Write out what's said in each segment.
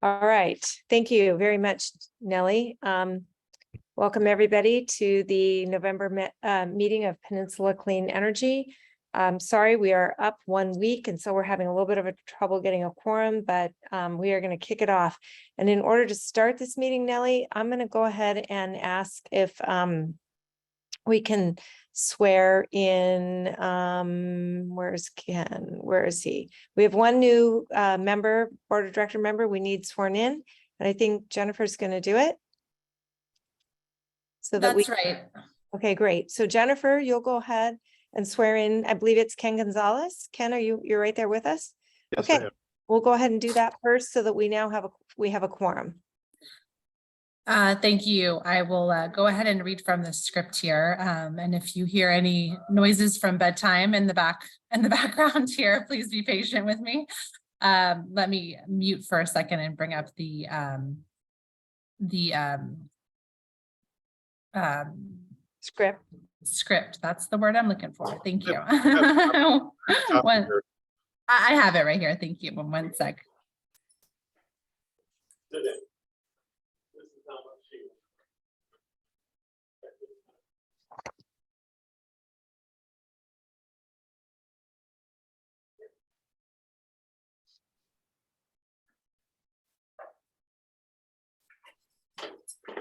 All right, thank you very much, Nellie. Welcome everybody to the November meeting of Peninsula Clean Energy. Sorry, we are up 1 week, and so we're having a little bit of a trouble getting a quorum, but we are going to kick it off. And in order to start this meeting, Nellie, I'm going to go ahead and ask if we can swear in, where's Ken? Where is he? We have one new member, board of director member we need sworn in, and I think Jennifer's going to do it. So that's right. Okay, great. So Jennifer, you'll go ahead and swear in, I believe it's Ken Gonzalez. Ken, you're right there with us? Yes, okay, we'll go ahead and do that first so that we now have a quorum. Thank you. I will go ahead and read from the script here. And if you hear any noises from bedtime in the background here, please be patient with me. Let me mute for a second and bring up the script. That's the word I'm looking for. Thank you. I have it right here. Thank you. One sec.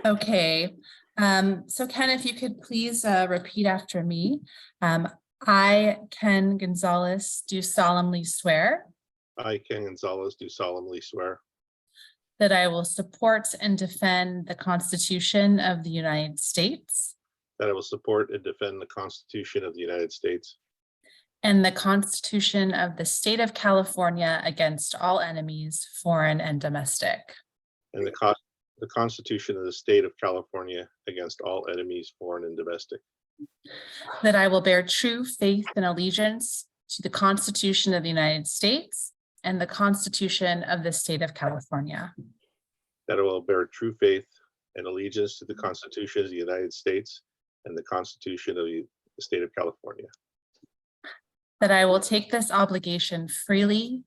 Okay, so Ken, if you could please repeat after me. I, Ken Gonzalez, do solemnly swear. I, Ken Gonzalez, do solemnly swear That I will support and defend the Constitution of the United States. that I will support and defend the Constitution of the United States And the Constitution of the State of California against all enemies, foreign and domestic. and the Constitution of the State of California against all enemies, foreign and domestic. That I will bear true faith and allegiance to the Constitution of the United States and the Constitution of the State of California. That I will bear true faith and allegiance to the Constitution of the United States and the Constitution of the State of California. That I will take this obligation freely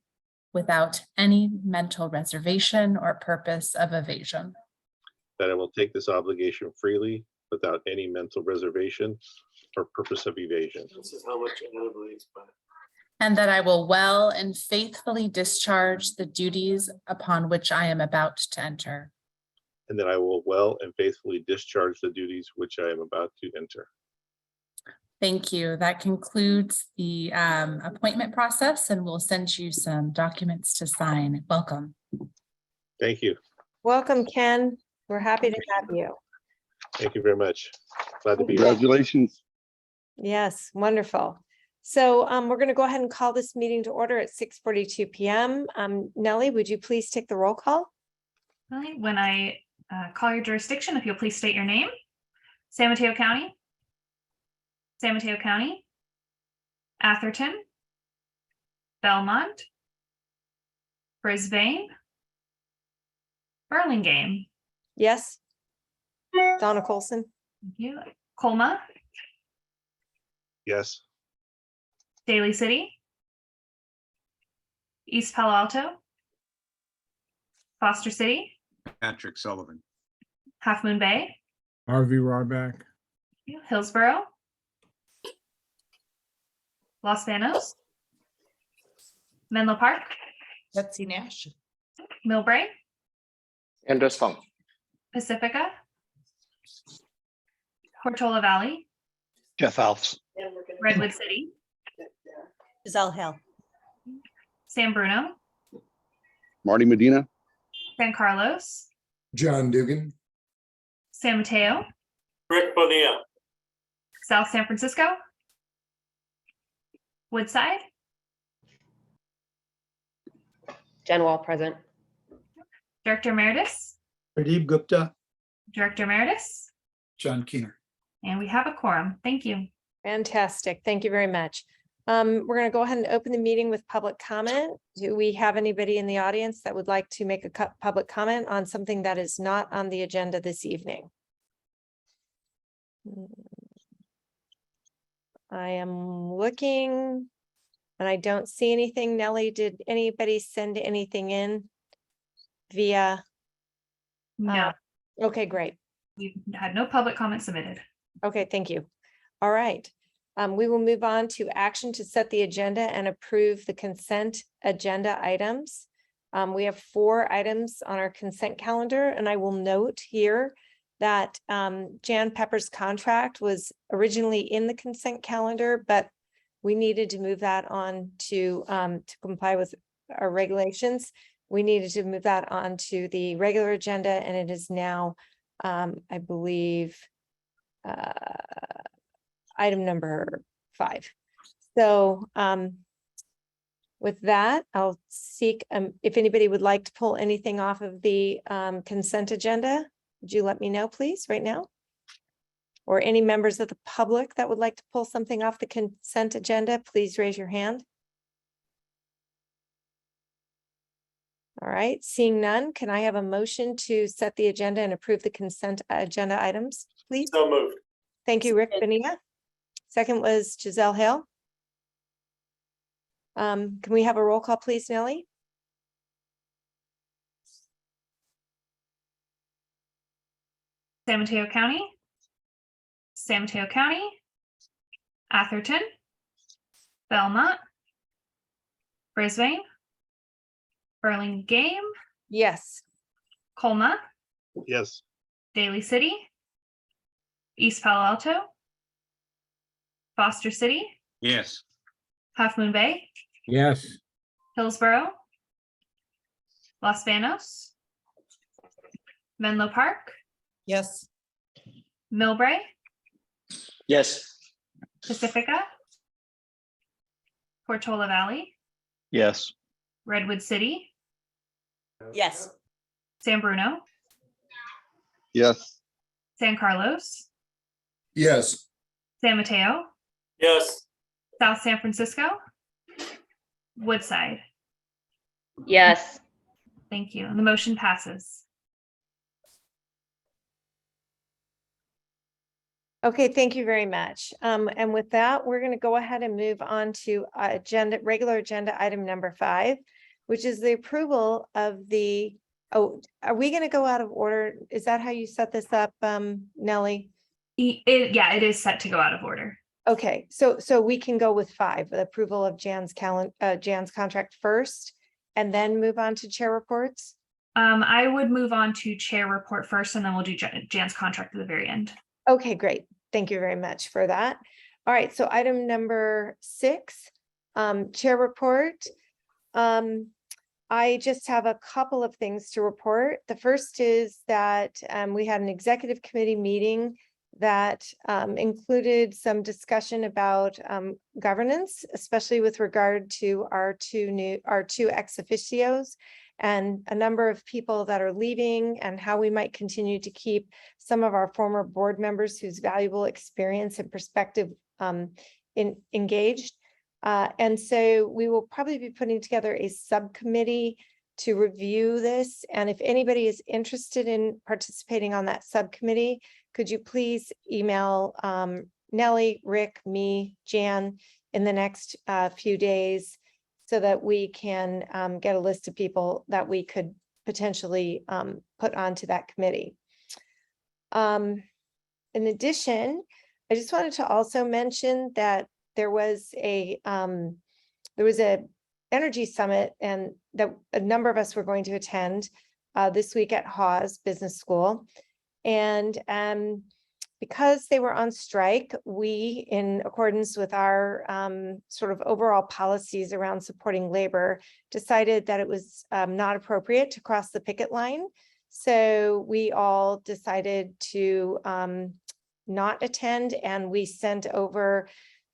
without any mental reservation or purpose of evasion. That I will take this obligation freely without any mental reservation or purpose of evasion. This is how much Anna believes, but And that I will well and faithfully discharge the duties upon which I am about to enter. And that I will well and faithfully discharge the duties which I am about to enter. Thank you. That concludes the appointment process, and we'll send you some documents to sign. Welcome. Thank you. Welcome, Ken. We're happy to have you. Thank you very much. Glad to be here. Congratulations. Yes, wonderful. So we're going to go ahead and call this meeting to order at 6:42 p.m. Nellie, would you please take the roll call? All right, when I call your jurisdiction, if you'll please state your name. San Mateo County. San Mateo County. Atherton. Belmont. Brisbane. Burlingame. Yes. Donna Colson. Thank you. Colma. Yes. Daly City. East Palo Alto. Foster City. Patrick Sullivan. Half Moon Bay. Harvey Rarback. Hillsborough. Los Banos. Menlo Park. Betsy Nash. Millbrae. Andres Funk. Pacifica. Portola Valley. Jeff Alves. Redwood City. Giselle Hill. San Bruno. Marty Medina. San Carlos. John Dugan. San Mateo. Rick Bonilla. South San Francisco. Woodside. Jen Wall present. Director Emeritus. Pradeep Gupta. Director Emeritus. John Keener. And we have a quorum. Thank you. Fantastic. Thank you very much. We're going to go ahead and open the meeting with public comment. Do we have anybody in the audience that would like to make a public comment on something that is not on the agenda this evening? I am looking and I don't see anything. Nellie, did anybody send anything in? via, No, okay, great. we've had no public comment submitted. Okay, thank you. All right. We will move on to action to set the agenda and approve the consent agenda items. We have 4 items on our consent calendar, and I will note here that Jan Pepper's contract was originally in the consent calendar, but we needed to move that on to comply with our regulations. We needed to move that on to the regular agenda, and it is now, I believe, item number 5. So with that, I'll seek, if anybody would like to pull anything off of the consent agenda, would you let me know, please, right now? Or any members of the public that would like to pull something off the consent agenda, please raise your hand. All right, seeing none, can I have a motion to set the agenda and approve the consent agenda items, please? So moved. Thank you, Rick Bonilla. Second was Giselle Hale. Can we have a roll call, please, Nellie? San Mateo County, San Mateo County, Atherton, Belmont, Brisbane, Burlingame, Yes. Colma, Yes. Daly City, East Palo Alto, Foster City, Yes. Half Moon Bay, Yes. Hillsborough, Los Banos, Menlo Park, Yes. Millbrae, Yes. Pacifica, Portola Valley, Yes. Redwood City, Yes. San Bruno, Yes. San Carlos, Yes. San Mateo, Yes. South San Francisco, Woodside. Yes. Thank you. And the motion passes. Okay, thank you very much. And with that, we're going to go ahead and move on to regular agenda item number 5, which is the approval of the, are we going to go out of order? Is that how you set this up, Nellie? Yeah, it is set to go out of order. Okay, so we can go with 5, the approval of Jan's contract first, and then move on to chair reports. I would move on to chair report first, and then we'll do Jan's contract at the very end. Okay, great. Thank you very much for that. All right, so item number 6, chair report. I just have a couple of things to report. The first is that we had an executive committee meeting that included some discussion about governance, especially with regard to our two ex officios, and a number of people that are leaving, and how we might continue to keep some of our former board members whose valuable experience and perspective engaged. And so we will probably be putting together a subcommittee to review this. And if anybody is interested in participating on that subcommittee, could you please email Nellie, Rick, me, Jan in the next few days, so that we can get a list of people that we could potentially put onto that committee. In addition, I just wanted to also mention that there was a energy summit, and that a number of us were going to attend this week at Haas Business School. And because they were on strike, we, in accordance with our sort of overall policies around supporting labor, decided that it was not appropriate to cross the picket line. So we all decided to not attend, and we sent over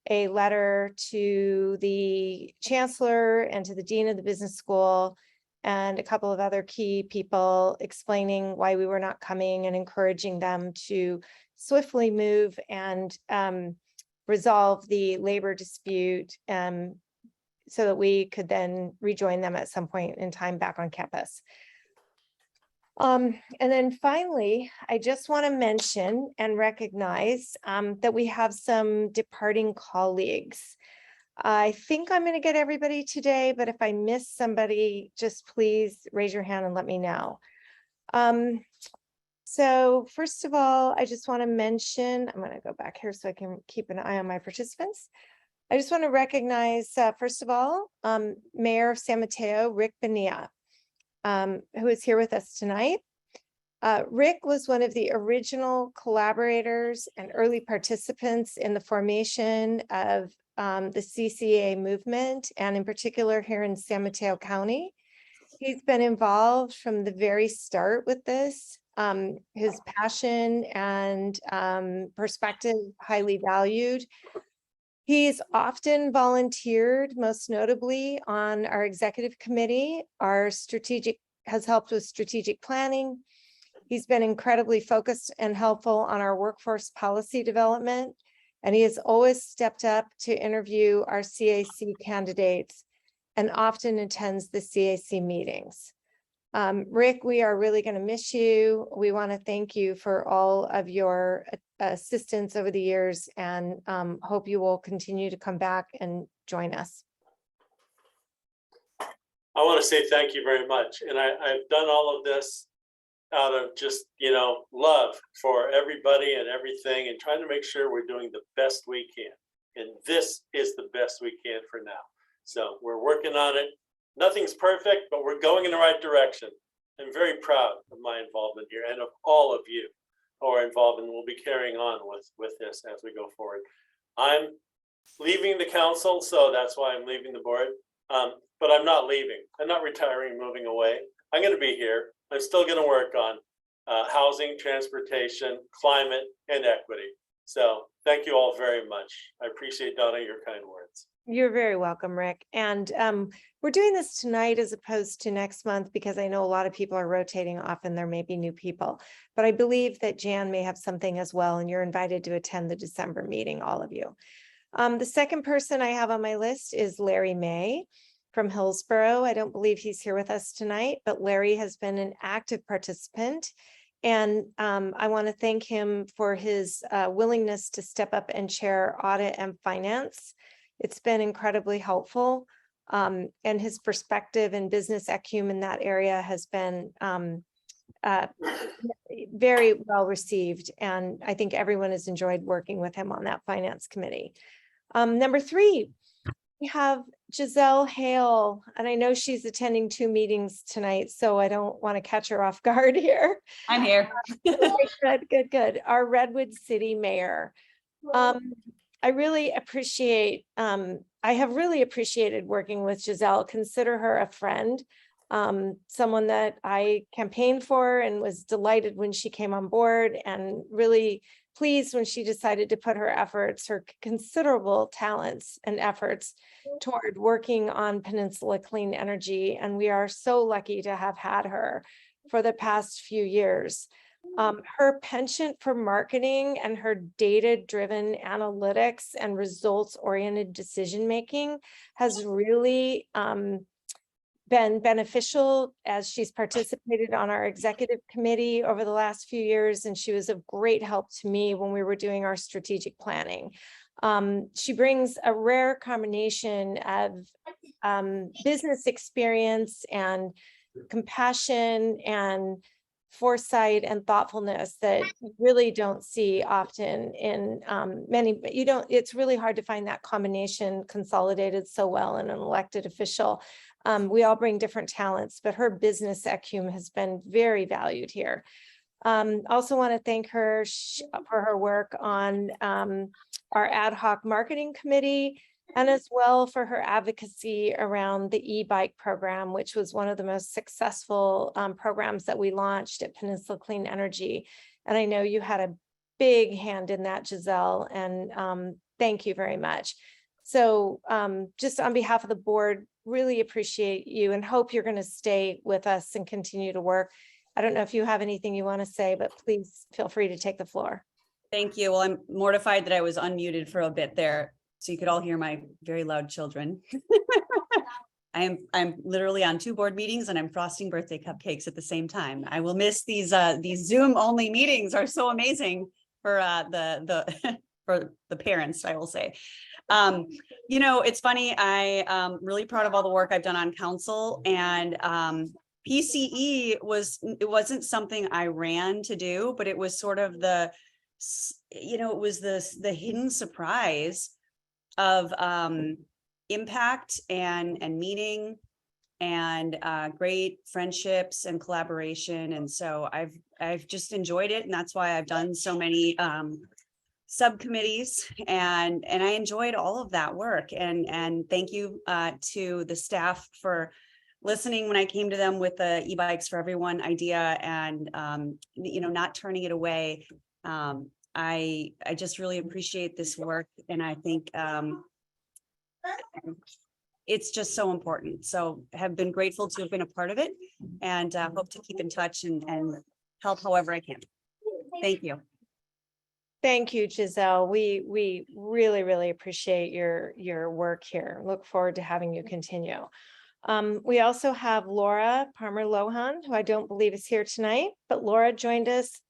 a letter to the chancellor and to the dean of the business school and a couple of other key people, explaining why we were not coming and encouraging them to swiftly move and resolve the labor dispute, so that we could then rejoin them at some point in time back on campus. And then finally, I just want to mention and recognize that we have some departing colleagues. I think I'm going to get everybody today, but if I miss somebody, just please raise your hand and let me know. So first of all, I just want to mention, I'm going to go back here so I can keep an eye on my participants. I just want to recognize, first of all, Mayor of San Mateo, Rick Bonilla, who is here with us tonight. Rick was one of the original collaborators and early participants in the formation of the CCA movement, and in particular here in San Mateo County. He's been involved from the very start with this. His passion and perspective highly valued. He's often volunteered, most notably on our executive committee. Has helped with strategic planning. He's been incredibly focused and helpful on our workforce policy development, and he has always stepped up to interview our CAC candidates and often attends the CAC meetings. Rick, we are really going to miss you. We want to thank you for all of your assistance over the years, and hope you will continue to come back and join us. I want to say thank you very much. And I've done all of this out of just, love for everybody and everything, and trying to make sure we're doing the best we can. And this is the best we can for now. So we're working on it. Nothing's perfect, but we're going in the right direction. I'm very proud of my involvement here and of all of you who are involved, and will be carrying on with this as we go forward. I'm leaving the council, so that's why I'm leaving the board. But I'm not leaving. I'm not retiring, moving away. I'm going to be here. I'm still going to work on housing, transportation, climate, and equity. So thank you all very much. I appreciate, Donna, your kind words. You're very welcome, Rick. And we're doing this tonight as opposed to next month, because I know a lot of people are rotating off and there may be new people. But I believe that Jan may have something as well, and you're invited to attend the December meeting, all of you. The second person I have on my list is Larry May from Hillsborough. I don't believe he's here with us tonight, but Larry has been an active participant. And I want to thank him for his willingness to step up and chair audit and finance. It's been incredibly helpful. And his perspective and business acumen in that area has been very well received. And I think everyone has enjoyed working with him on that finance committee. Number 3, we have Giselle Hale, and I know she's attending 2 meetings tonight, so I don't want to catch her off guard here. I'm here. Good. Our Redwood City Mayor. I really appreciate, I have really appreciated working with Giselle. Consider her a friend, someone that I campaigned for and was delighted when she came on board, and really pleased when she decided to put her considerable talents and efforts toward working on Peninsula Clean Energy. And we are so lucky to have had her for the past few years. Her penchant for marketing and her data-driven analytics and results-oriented decision-making has really been beneficial as she's participated on our executive committee over the last few years, and she was of great help to me when we were doing our strategic planning. She brings a rare combination of business experience and compassion and foresight and thoughtfulness that you really don't see often in it's really hard to find that combination consolidated so well in an elected official. We all bring different talents, but her business acumen has been very valued here. Also want to thank her for her work on our ad hoc marketing committee, and as well for her advocacy around the e-bike program, which was one of the most successful programs that we launched at Peninsula Clean Energy. And I know you had a big hand in that, Giselle, and thank you very much. So just on behalf of the board, really appreciate you and hope you're going to stay with us and continue to work. I don't know if you have anything you want to say, but please feel free to take the floor. Thank you. Well, I'm mortified that I was unmuted for a bit there, so you could all hear my very loud children. I'm literally on 2 board meetings, and I'm frosting birthday cupcakes at the same time. I will miss these Zoom only meetings are so amazing for the for the parents, I will say. It's funny, I'm really proud of all the work I've done on council, and PCE it wasn't something I ran to do, but it was sort of it was the hidden surprise of impact and meaning and great friendships and collaboration. And so I've just enjoyed it, and that's why I've done so many subcommittees, and I enjoyed all of that work. And thank you to the staff for listening when I came to them with the e-bikes for everyone idea, and not turning it away. I just really appreciate this work, and I think it's just so important. So have been grateful to have been a part of it, and hope to keep in touch and help however I can. Thank you. Thank you, Giselle. We really, really appreciate your work here. Look forward to having you continue. We also have Laura Palmer-Lohan, who I don't believe is here tonight, but Laura joined us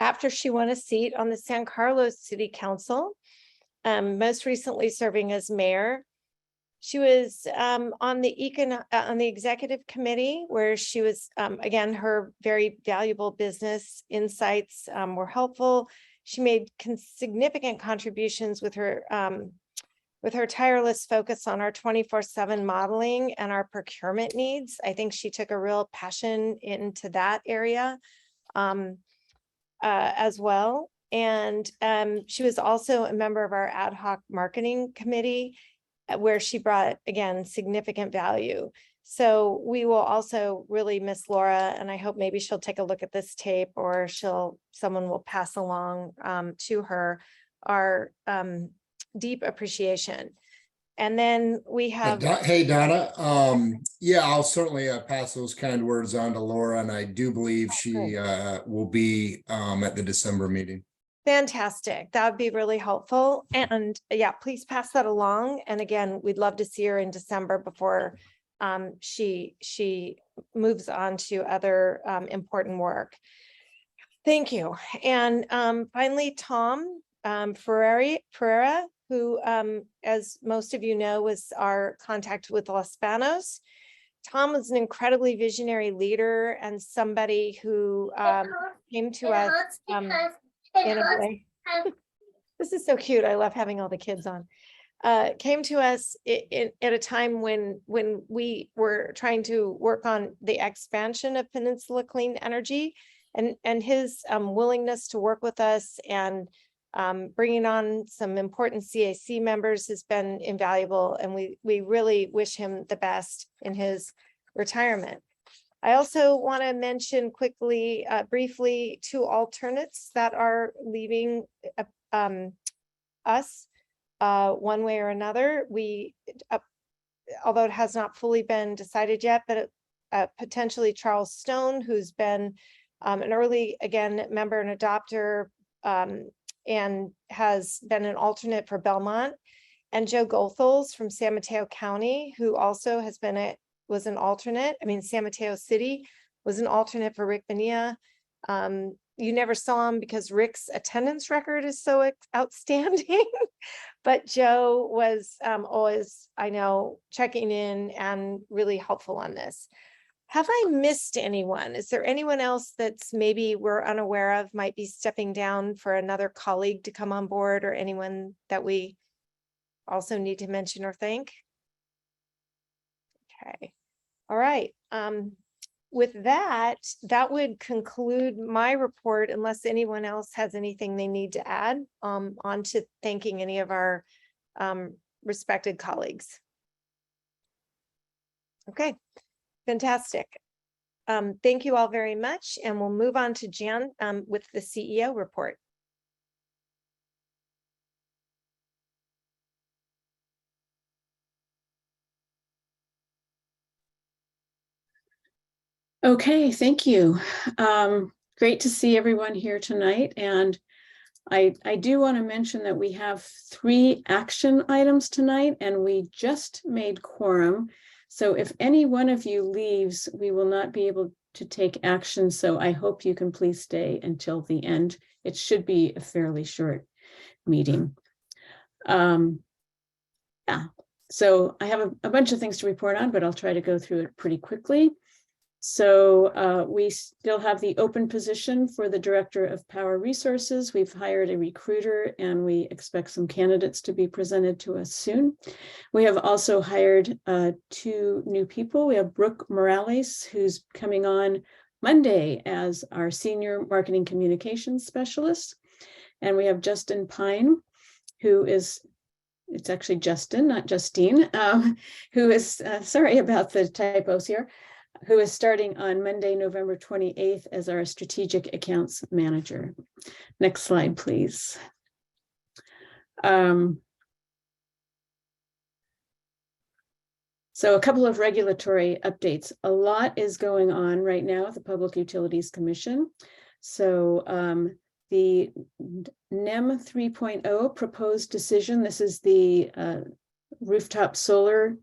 after she won a seat on the San Carlos City Council, most recently serving as mayor. She was on the executive committee, where she was, again, her very valuable business insights were helpful. She made significant contributions with her tireless focus on our 24/7 modeling and our procurement needs. I think she took a real passion into that area as well. And she was also a member of our ad hoc marketing committee, where she brought, again, significant value. So we will also really miss Laura, and I hope maybe she'll take a look at this tape, or someone will pass along to her our deep appreciation. And then we have. Hey, Donna. Yeah, I'll certainly pass those kind words on to Laura, and I do believe she will be at the December meeting. Fantastic. That would be really helpful. And yeah, please pass that along. And again, we'd love to see her in December before she moves on to other important work. Thank you. And finally, Tom Ferreira, who, as most of you know, was our contact with Los Banos. Tom was an incredibly visionary leader and somebody who came to us in a way. This is so cute. I love having all the kids on. Came to us at a time when we were trying to work on the expansion of Peninsula Clean Energy, and his willingness to work with us and bringing on some important CAC members has been invaluable, and we really wish him the best in his retirement. I also want to mention quickly, briefly, 2 alternates that are leaving us one way or another. Although it has not fully been decided yet, but potentially Charles Stone, who's been an early, again, member and adopter, and has been an alternate for Belmont, and Joe Goethals from San Mateo County, who also was an alternate. I mean, San Mateo City was an alternate for Rick Bonilla. You never saw him because Rick's attendance record is so outstanding, but Joe was always, I know, checking in and really helpful on this. Have I missed anyone? Is there anyone else that's maybe we're unaware of, might be stepping down for another colleague to come on board, or anyone that we also need to mention or thank? Okay. All right. With that would conclude my report, unless anyone else has anything they need to add on to thanking any of our respected colleagues. Okay, fantastic. Thank you all very much, and we'll move on to Jan with the CEO report. Okay, thank you. Great to see everyone here tonight. And I do want to mention that we have 3 action items tonight, and we just made quorum. So if any one of you leaves, we will not be able to take action. So I hope you can please stay until the end. It should be a fairly short meeting. Yeah, so I have a bunch of things to report on, but I'll try to go through it pretty quickly. So we still have the open position for the Director of Power Resources. We've hired a recruiter and we expect some candidates to be presented to us soon. We have also hired 2 new people. We have Brooke Morales, who's coming on Monday as our Senior Marketing Communications Specialist. And we have Justin Pine, who is, it's actually Justin, not Justine, who is, sorry about the typos here, who is starting on Monday, November 28th as our Strategic Accounts Manager. Next slide, please. So a couple of regulatory updates. A lot is going on right now at the Public Utilities Commission. So the NEM 3.0 proposed decision, this is the rooftop solar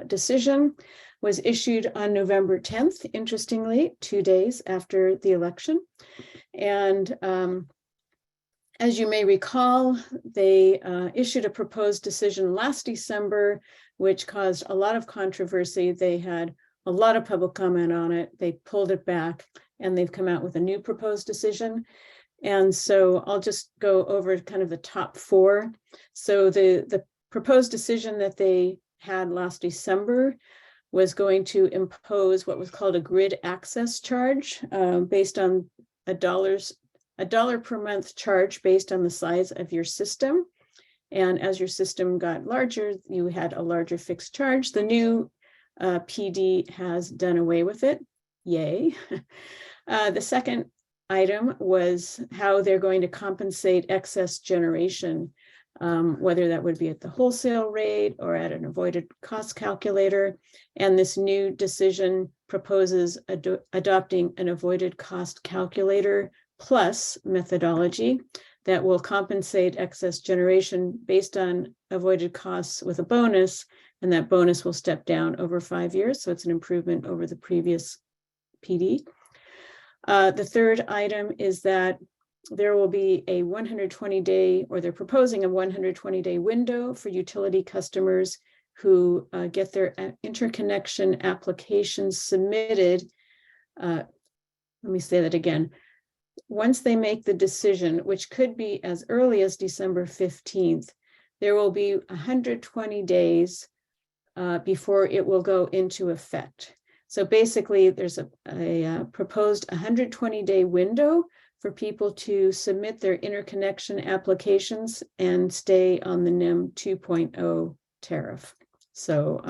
decision, was issued on November 10th, interestingly, 2 days after the election. And as you may recall, they issued a proposed decision last December, which caused a lot of controversy. They had a lot of public comment on it. They pulled it back and they've come out with a new proposed decision. And so I'll just go over kind of the top 4. So the proposed decision that they had last December was going to impose what was called a grid access charge based on a dollar per month charge based on the size of your system. And as your system got larger, you had a larger fixed charge. The new PD has done away with it. Yay. The second item was how they're going to compensate excess generation, whether that would be at the wholesale rate or at an avoided cost calculator. And this new decision proposes adopting an avoided cost calculator plus methodology that will compensate excess generation based on avoided costs with a bonus, and that bonus will step down over 5 years. So it's an improvement over the previous PD. The third item is that there will be a 120-day, or they're proposing a 120-day window for utility customers who get their interconnection applications submitted. Let me say that again. Once they make the decision, which could be as early as December 15th, there will be 120 days before it will go into effect. So basically, there's a proposed 120-day window for people to submit their interconnection applications and stay on the NEM 2.0 tariff. So,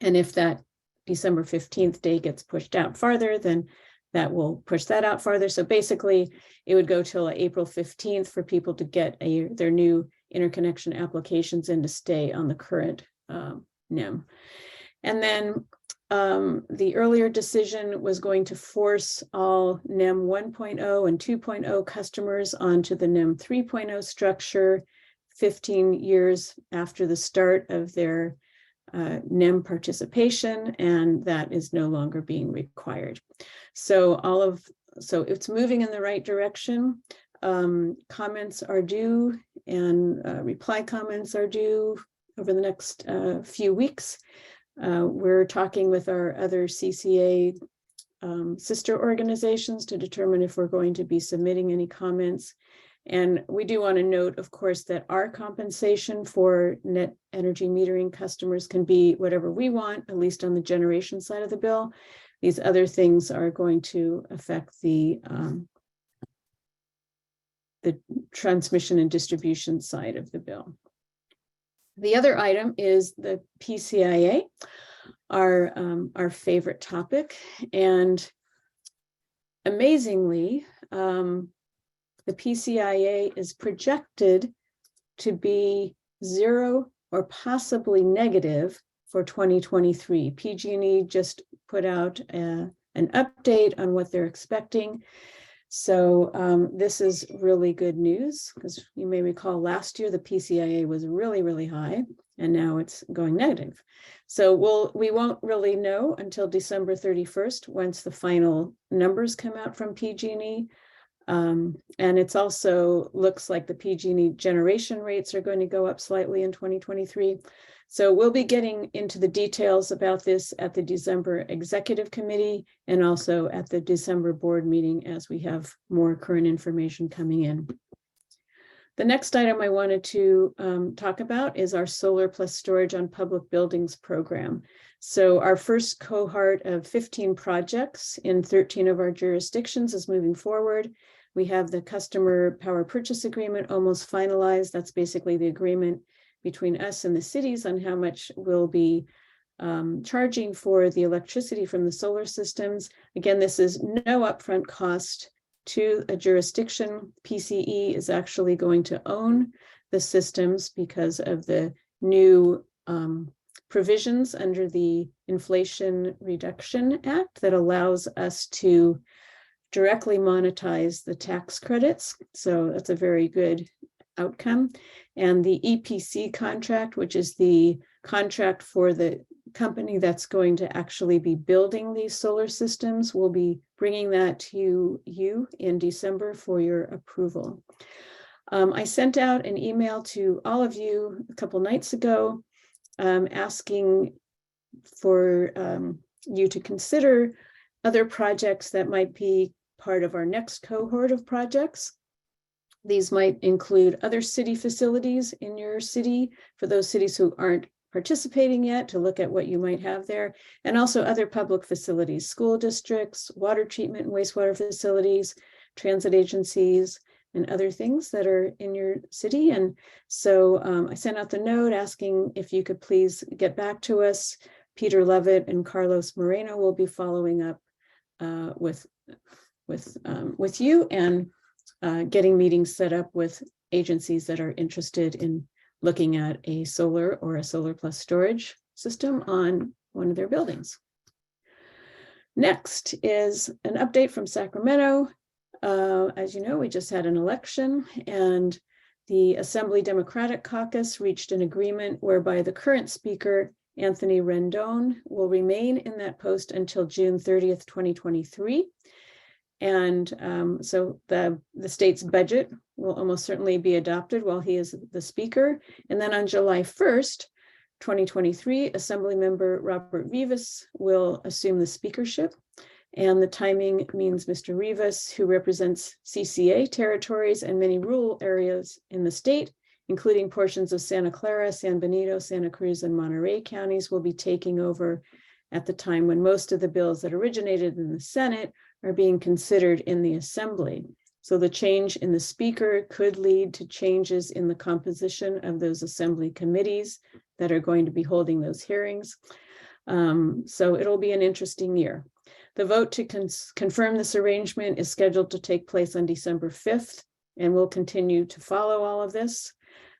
and if that December 15th day gets pushed out farther, then that will push that out farther. So basically, it would go till April 15th for people to get their new interconnection applications and to stay on the current NEM. And then the earlier decision was going to force all NEM 1.0 and 2.0 customers onto the NEM 3.0 structure 15 years after the start of their NEM participation, and that is no longer being required. So it's moving in the right direction. Comments are due and reply comments are due over the next few weeks. We're talking with our other CCA sister organizations to determine if we're going to be submitting any comments. And we do want to note, of course, that our compensation for net energy metering customers can be whatever we want, at least on the generation side of the bill. These other things are going to affect the transmission and distribution side of the bill. The other item is the PCIA, our favorite topic. And amazingly, the PCIA is projected to be 0 or possibly negative for 2023. PG&E just put out an update on what they're expecting. So this is really good news, because you may recall last year the PCIA was really, really high, and now it's going negative. So we won't really know until December 31st once the final numbers come out from PG&E. And it's also looks like the PG&E generation rates are going to go up slightly in 2023. So we'll be getting into the details about this at the December Executive Committee and also at the December board meeting as we have more current information coming in. The next item I wanted to talk about is our Solar Plus Storage on Public Buildings program. So our first cohort of 15 projects in 13 of our jurisdictions is moving forward. We have the customer power purchase agreement almost finalized. That's basically the agreement between us and the cities on how much we'll be charging for the electricity from the solar systems. Again, this is no upfront cost to a jurisdiction. PCE is actually going to own the systems because of the new provisions under the Inflation Reduction Act that allows us to directly monetize the tax credits. So that's a very good outcome. And the EPC contract, which is the contract for the company that's going to actually be building these solar systems, we'll be bringing that to you in December for your approval. I sent out an email to all of you a couple nights ago asking for you to consider other projects that might be part of our next cohort of projects. These might include other city facilities in your city for those cities who aren't participating yet, to look at what you might have there, and also other public facilities, school districts, water treatment and wastewater facilities, transit agencies, and other things that are in your city. And so I sent out the note asking if you could please get back to us. Peter Levitt and Carlos Moreno will be following up with you and getting meetings set up with agencies that are interested in looking at a solar or a solar plus storage system on one of their buildings. Next is an update from Sacramento. As you know, we just had an election and the Assembly Democratic Caucus reached an agreement whereby the current speaker, Anthony Rendon, will remain in that post until June 30th, 2023. And so the state's budget will almost certainly be adopted while he is the speaker. And then on July 1st, 2023, Assemblymember Robert Rivas will assume the speakership. And the timing means Mr. Rivas, who represents CCA territories and many rural areas in the state, including portions of Santa Clara, San Benito, Santa Cruz, and Monterey counties, will be taking over at the time when most of the bills that originated in the Senate are being considered in the Assembly. So the change in the speaker could lead to changes in the composition of those Assembly committees that are going to be holding those hearings. So it'll be an interesting year. The vote to confirm this arrangement is scheduled to take place on December 5th, and we'll continue to follow all of this.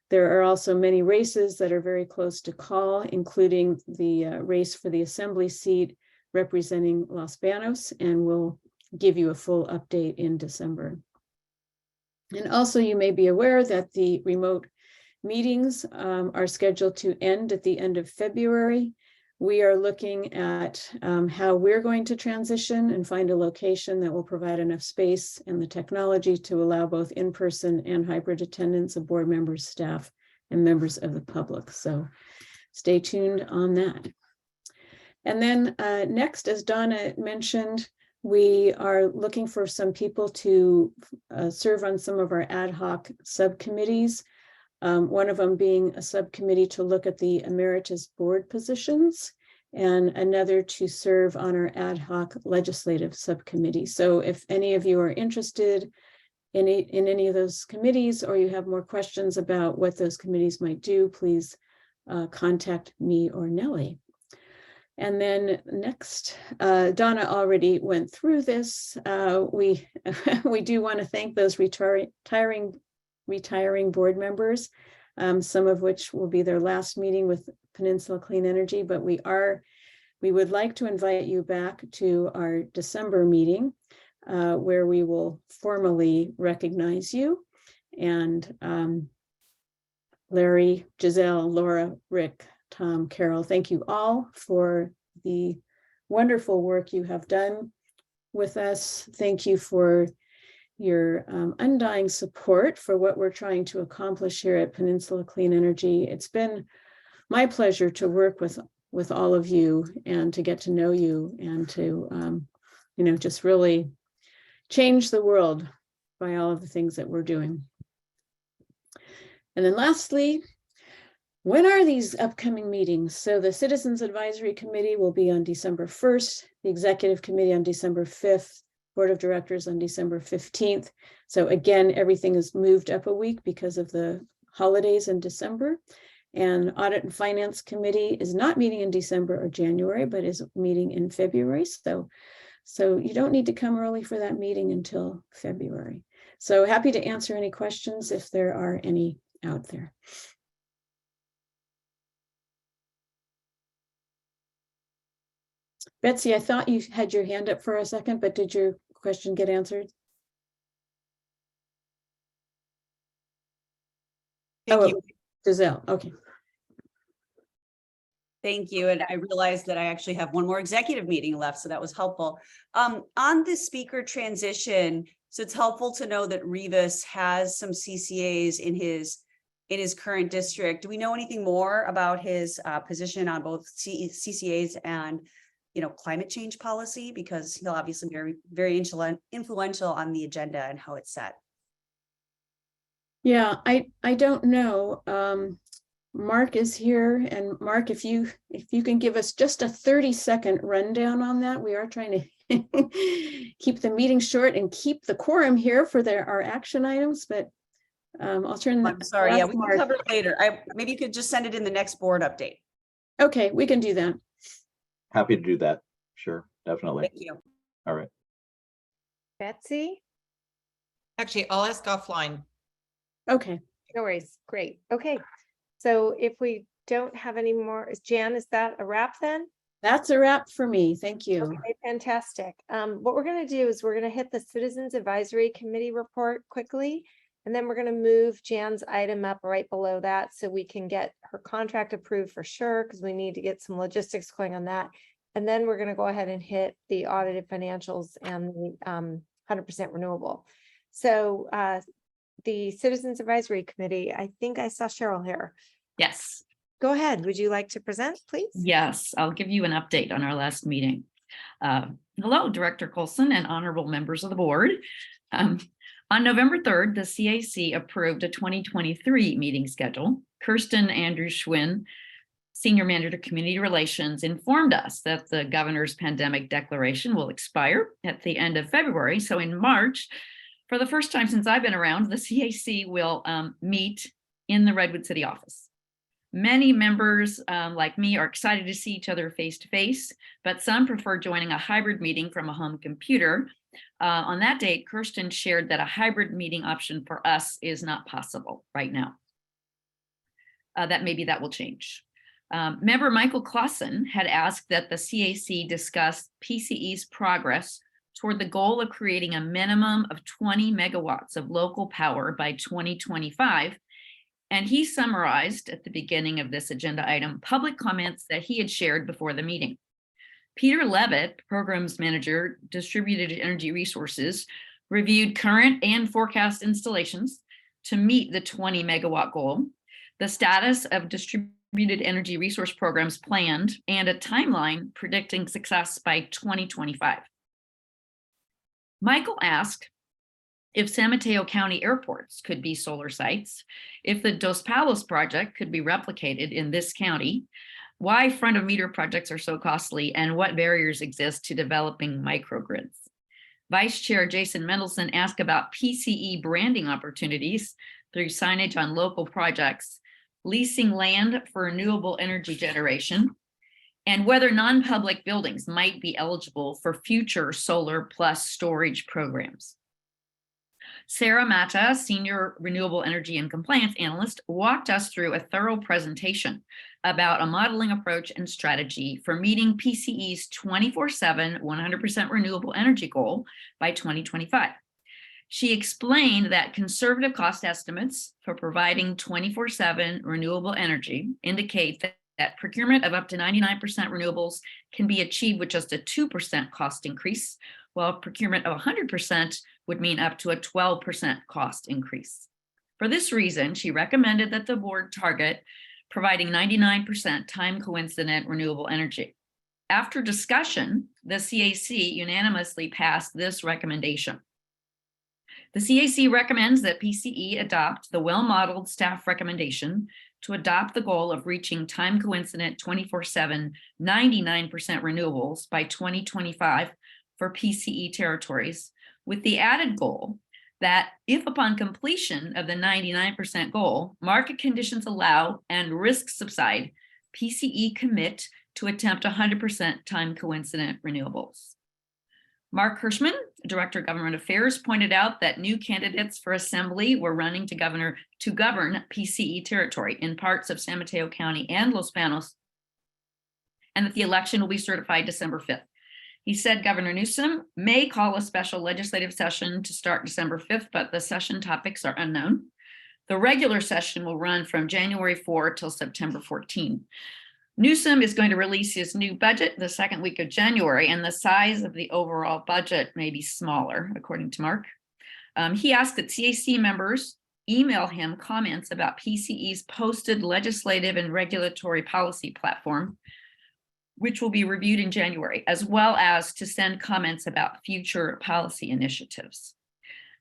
There are also many races that are very close to call, including the race for the Assembly seat representing Los Banos, and we'll give you a full update in December. And also you may be aware that the remote meetings are scheduled to end at the end of February. We are looking at how we're going to transition and find a location that will provide enough space and the technology to allow both in-person and hybrid attendance of board members, staff, and members of the public. So stay tuned on that. And then next, as Donna mentioned, we are looking for some people to serve on some of our ad hoc subcommittees. One of them being a subcommittee to look at the emeritus board positions, and another to serve on our ad hoc legislative subcommittee. So if any of you are interested in any of those committees, or you have more questions about what those committees might do, please contact me or Nellie. And then next, Donna already went through this. We do want to thank those retiring board members, some of which will be their last meeting with Peninsula Clean Energy, but we would like to invite you back to our December meeting where we will formally recognize you. And Larry, Giselle, Laura, Rick, Tom, Carol, thank you all for the wonderful work you have done with us. Thank you for your undying support for what we're trying to accomplish here at Peninsula Clean Energy. It's been my pleasure to work with all of you and to get to know you and to, just really change the world by all of the things that we're doing. And then lastly, when are these upcoming meetings? So the Citizens Advisory Committee will be on December 1st, the Executive Committee on December 5th, Board of Directors on December 15th. So again, everything is moved up a week because of the holidays in December. And Audit and Finance Committee is not meeting in December or January, but is meeting in February. So you don't need to come early for that meeting until February. So happy to answer any questions if there are any out there. Betsy, I thought you had your hand up for a second, but did your question get answered? Thank you. Giselle, okay. Thank you. And I realized that I actually have one more executive meeting left, so that was helpful. On the speaker transition, so it's helpful to know that Rivas has some CCAs in his current district. Do we know anything more about his position on both CCAs and climate change policy? Because he'll obviously be very influential on the agenda and how it's set. Yeah, I don't know. Mark is here, and Mark, if you can give us just a 30-second rundown on that. We are trying to keep the meeting short and keep the quorum here for our action items, but I'll turn. I'm sorry. Yeah, we can cover it later. Maybe you could just send it in the next board update. Okay, we can do that. Happy to do that. Sure, definitely. Thank you. All right. Betsy? Actually, I'll ask offline. Okay. No worries. Great. Okay. So if we don't have any more, Jan, is that a wrap then? That's a wrap for me. Thank you. Okay, fantastic. What we're going to do is we're going to hit the Citizens Advisory Committee report quickly, and then we're going to move Jan's item up right below that so we can get her contract approved for sure, because we need to get some logistics going on that. And then we're going to go ahead and hit the audited financials and the 100% renewable. So the Citizens Advisory Committee, I think I saw Cheryl here. Yes. Go ahead. Would you like to present, please? Yes, I'll give you an update on our last meeting. Hello, Director Colson and honorable members of the board. On November 3rd, the CAC approved a 2023 meeting schedule. Kirsten Andrew Schwinn, Senior Manager of Community Relations, informed us that the governor's pandemic declaration will expire at the end of February. So in March, for the first time since I've been around, the CAC will meet in the Redwood City office. Many members like me are excited to see each other face to face, but some prefer joining a hybrid meeting from a home computer. On that date, Kirsten shared that a hybrid meeting option for us is not possible right now. That maybe that will change. Member Michael Clausen had asked that the CAC discuss PCE's progress toward the goal of creating a minimum of 20 megawatts of local power by 2025. And he summarized at the beginning of this agenda item public comments that he had shared before the meeting. Peter Levitt, Programs Manager, Distributed Energy Resources, reviewed current and forecast installations to meet the 20 megawatt goal, the status of distributed energy resource programs planned, and a timeline predicting success by 2025. Michael asked if San Mateo County airports could be solar sites, if the Dos Palos project could be replicated in this county, why front of meter projects are so costly, and what barriers exist to developing microgrids. Vice Chair Jason Mendelson asked about PCE branding opportunities through signage on local projects, leasing land for renewable energy generation, and whether non-public buildings might be eligible for future solar plus storage programs. Sarah Mata, Senior Renewable Energy and Compliance Analyst, walked us through a thorough presentation about a modeling approach and strategy for meeting PCE's 24/7, 100% renewable energy goal by 2025. She explained that conservative cost estimates for providing 24/7 renewable energy indicate that procurement of up to 99% renewables can be achieved with just a 2% cost increase, while procurement of 100% would mean up to a 12% cost increase. For this reason, she recommended that the board target providing 99% time coincident renewable energy. After discussion, the CAC unanimously passed this recommendation. The CAC recommends that PCE adopt the well-modeled staff recommendation to adopt the goal of reaching time coincident 24/7, 99% renewables by 2025 for PCE territories, with the added goal that if upon completion of the 99% goal, market conditions allow and risks subside, PCE commit to attempt 100% time coincident renewables. Mark Hirschman, Director of Government Affairs, pointed out that new candidates for assembly were running to govern PCE territory in parts of San Mateo County and Los Banos, and that the election will be certified December 5th. He said Governor Newsom may call a special legislative session to start December 5th, but the session topics are unknown. The regular session will run from January 4 till September 14. Newsom is going to release his new budget the second week of January, and the size of the overall budget may be smaller, according to Mark. He asked that CAC members email him comments about PCE's posted legislative and regulatory policy platform, which will be reviewed in January, as well as to send comments about future policy initiatives.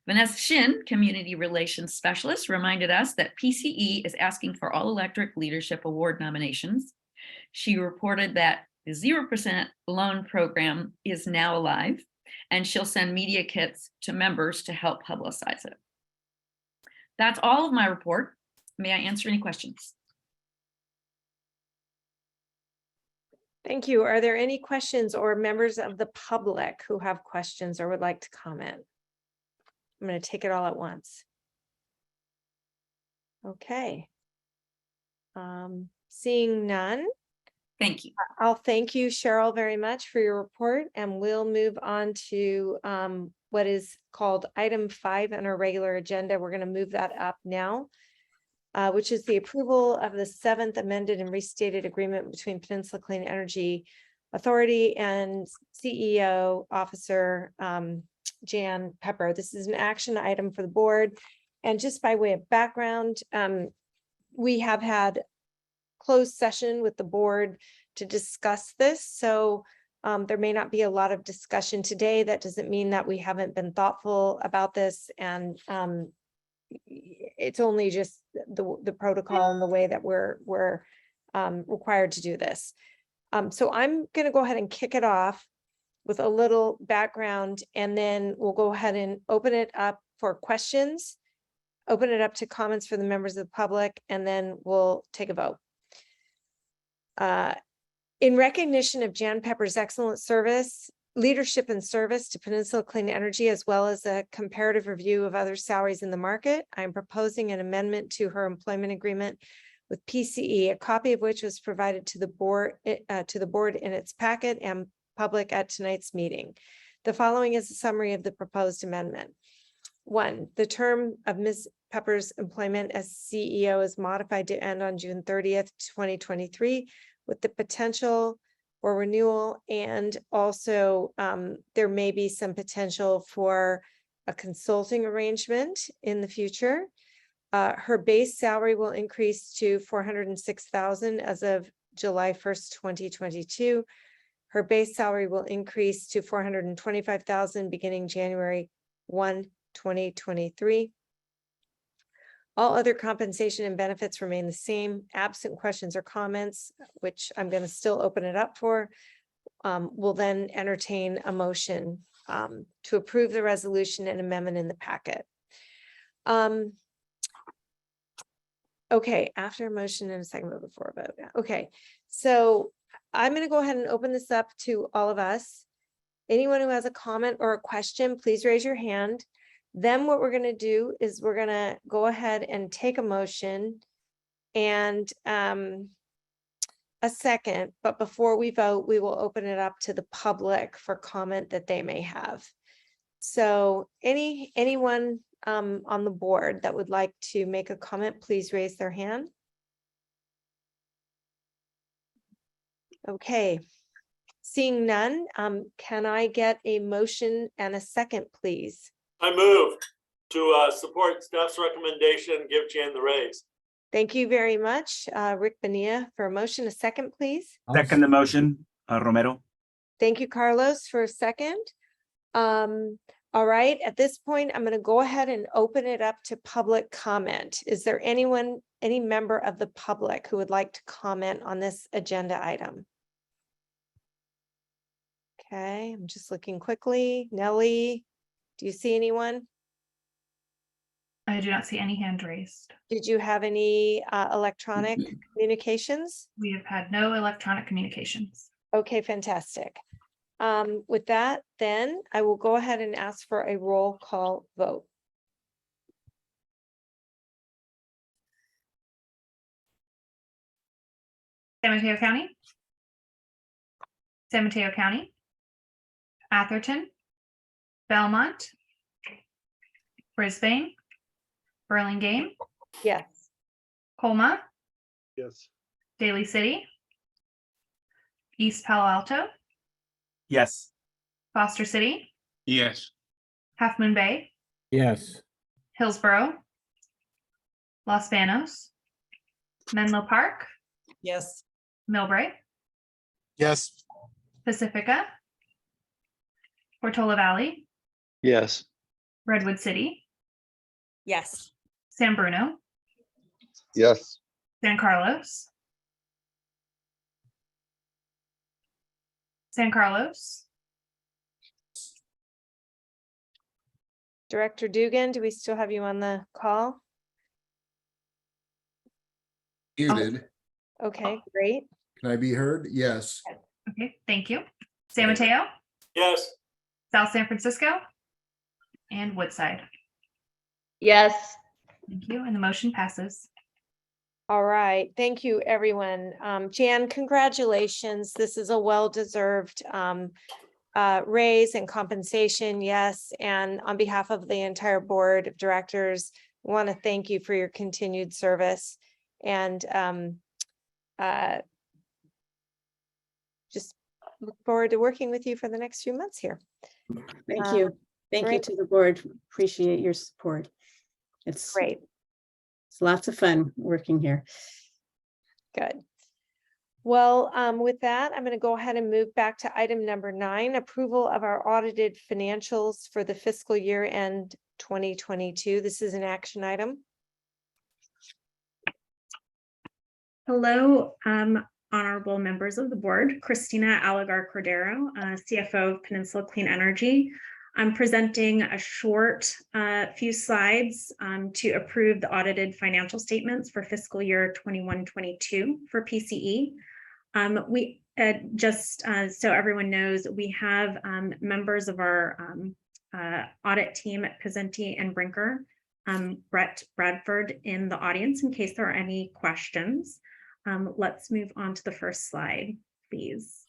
Vanessa Shin, Community Relations Specialist, reminded us that PCE is asking for All Electric Leadership Award nominations. She reported that the 0% loan program is now alive, and she'll send media kits to members to help publicize it. That's all of my report. May I answer any questions? Thank you. Are there any questions or members of the public who have questions or would like to comment? I'm going to take it all at once. Okay. Seeing none. Thank you. I'll thank you, Cheryl, very much for your report, and we'll move on to what is called item 5 on our regular agenda. We're going to move that up now, which is the approval of the 7th amended and restated agreement between Peninsula Clean Energy Authority and CEO Officer Jan Pepper. This is an action item for the board. And just by way of background, we have had closed session with the board to discuss this. So there may not be a lot of discussion today. That doesn't mean that we haven't been thoughtful about this. And it's only just the protocol and the way that we're required to do this. So I'm going to go ahead and kick it off with a little background, and then we'll go ahead and open it up for questions, open it up to comments for the members of the public, and then we'll take a vote. In recognition of Jan Pepper's excellent service, leadership and service to Peninsula Clean Energy, as well as a comparative review of other salaries in the market, I'm proposing an amendment to her employment agreement with PCE, a copy of which was provided to the board in its packet and public at tonight's meeting. The following is a summary of the proposed amendment. 1, the term of Ms. Pepper's employment as CEO is modified to end on June 30th, 2023, with the potential for renewal, and also there may be some potential for a consulting arrangement in the future. Her base salary will increase to $406,000 as of July 1st, 2022. Her base salary will increase to $425,000 beginning January 1, 2023. All other compensation and benefits remain the same. Absent questions or comments, which I'm going to still open it up for, we'll then entertain a motion to approve the resolution and amendment in the packet. Okay, after a motion and a second vote before a vote. Okay, so I'm going to go ahead and open this up to all of us. Anyone who has a comment or a question, please raise your hand. Then what we're going to do is we're going to go ahead and take a motion and a second. But before we vote, we will open it up to the public for comment that they may have. So anyone on the board that would like to make a comment, please raise their hand. Okay, seeing none, can I get a motion and a second, please? I move to support staff's recommendation, give Jan the raise. Thank you very much, Rick Benia, for a motion. A second, please. Second the motion, Romero. Thank you, Carlos, for a second. All right, at this point, I'm going to go ahead and open it up to public comment. Is there anyone, any member of the public who would like to comment on this agenda item? Okay, I'm just looking quickly. Nellie, do you see anyone? I do not see any hand raised. Did you have any electronic communications? We have had no electronic communications. Okay, fantastic. With that, then I will go ahead and ask for a roll call vote. San Mateo County. San Mateo County. Atherton. Belmont. Brisbane. Burlingame. Yes. Colma. Yes. Daly City. East Palo Alto. Yes. Foster City. Yes. Half Moon Bay. Yes. Hillsborough. Los Banos. Menlo Park. Yes. Millbrae. Yes. Pacifica. Portola Valley. Yes. Redwood City. Yes. San Bruno. Yes. San Carlos. San Carlos. Director Dugan, do we still have you on the call? Muted. Okay, great. Can I be heard? Yes. Okay, thank you. San Mateo, Yes. South San Francisco, and Woodside. Yes. Thank you, and the motion passes. All right, thank you, everyone. Jan, congratulations. This is a well-deserved raise and compensation, yes. And on behalf of the entire board of directors, we want to thank you for your continued service. And just look forward to working with you for the next few months here. Thank you. Thank you great. to the board. Appreciate your support. It's Great. It's lots of fun working here. Good. Well, with that, I'm going to go ahead and move back to item number 9, approval of our audited financials for the fiscal year end 2022. This is an action item. Hello, honorable members of the board. Christina Alagar Cordero, CFO of Peninsula Clean Energy. I'm presenting a short few slides to approve the audited financial statements for fiscal year 21-22 for PCE. We just so everyone knows, we have members of our audit team at Pizzenti and Brinker, Brett Bradford, in the audience in case there are any questions. Let's move on to the first slide, please.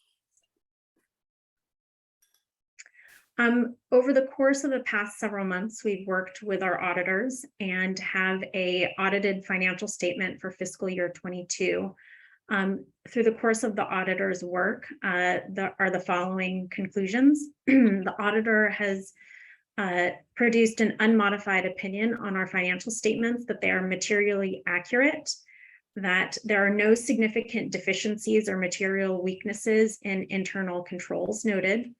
Over the course of the past several months, we've worked with our auditors and have a audited financial statement for fiscal year 22. Through the course of the auditor's work, are the following conclusions. The auditor has produced an unmodified opinion on our financial statements that they are materially accurate, that there are no significant deficiencies or material weaknesses in internal controls noted.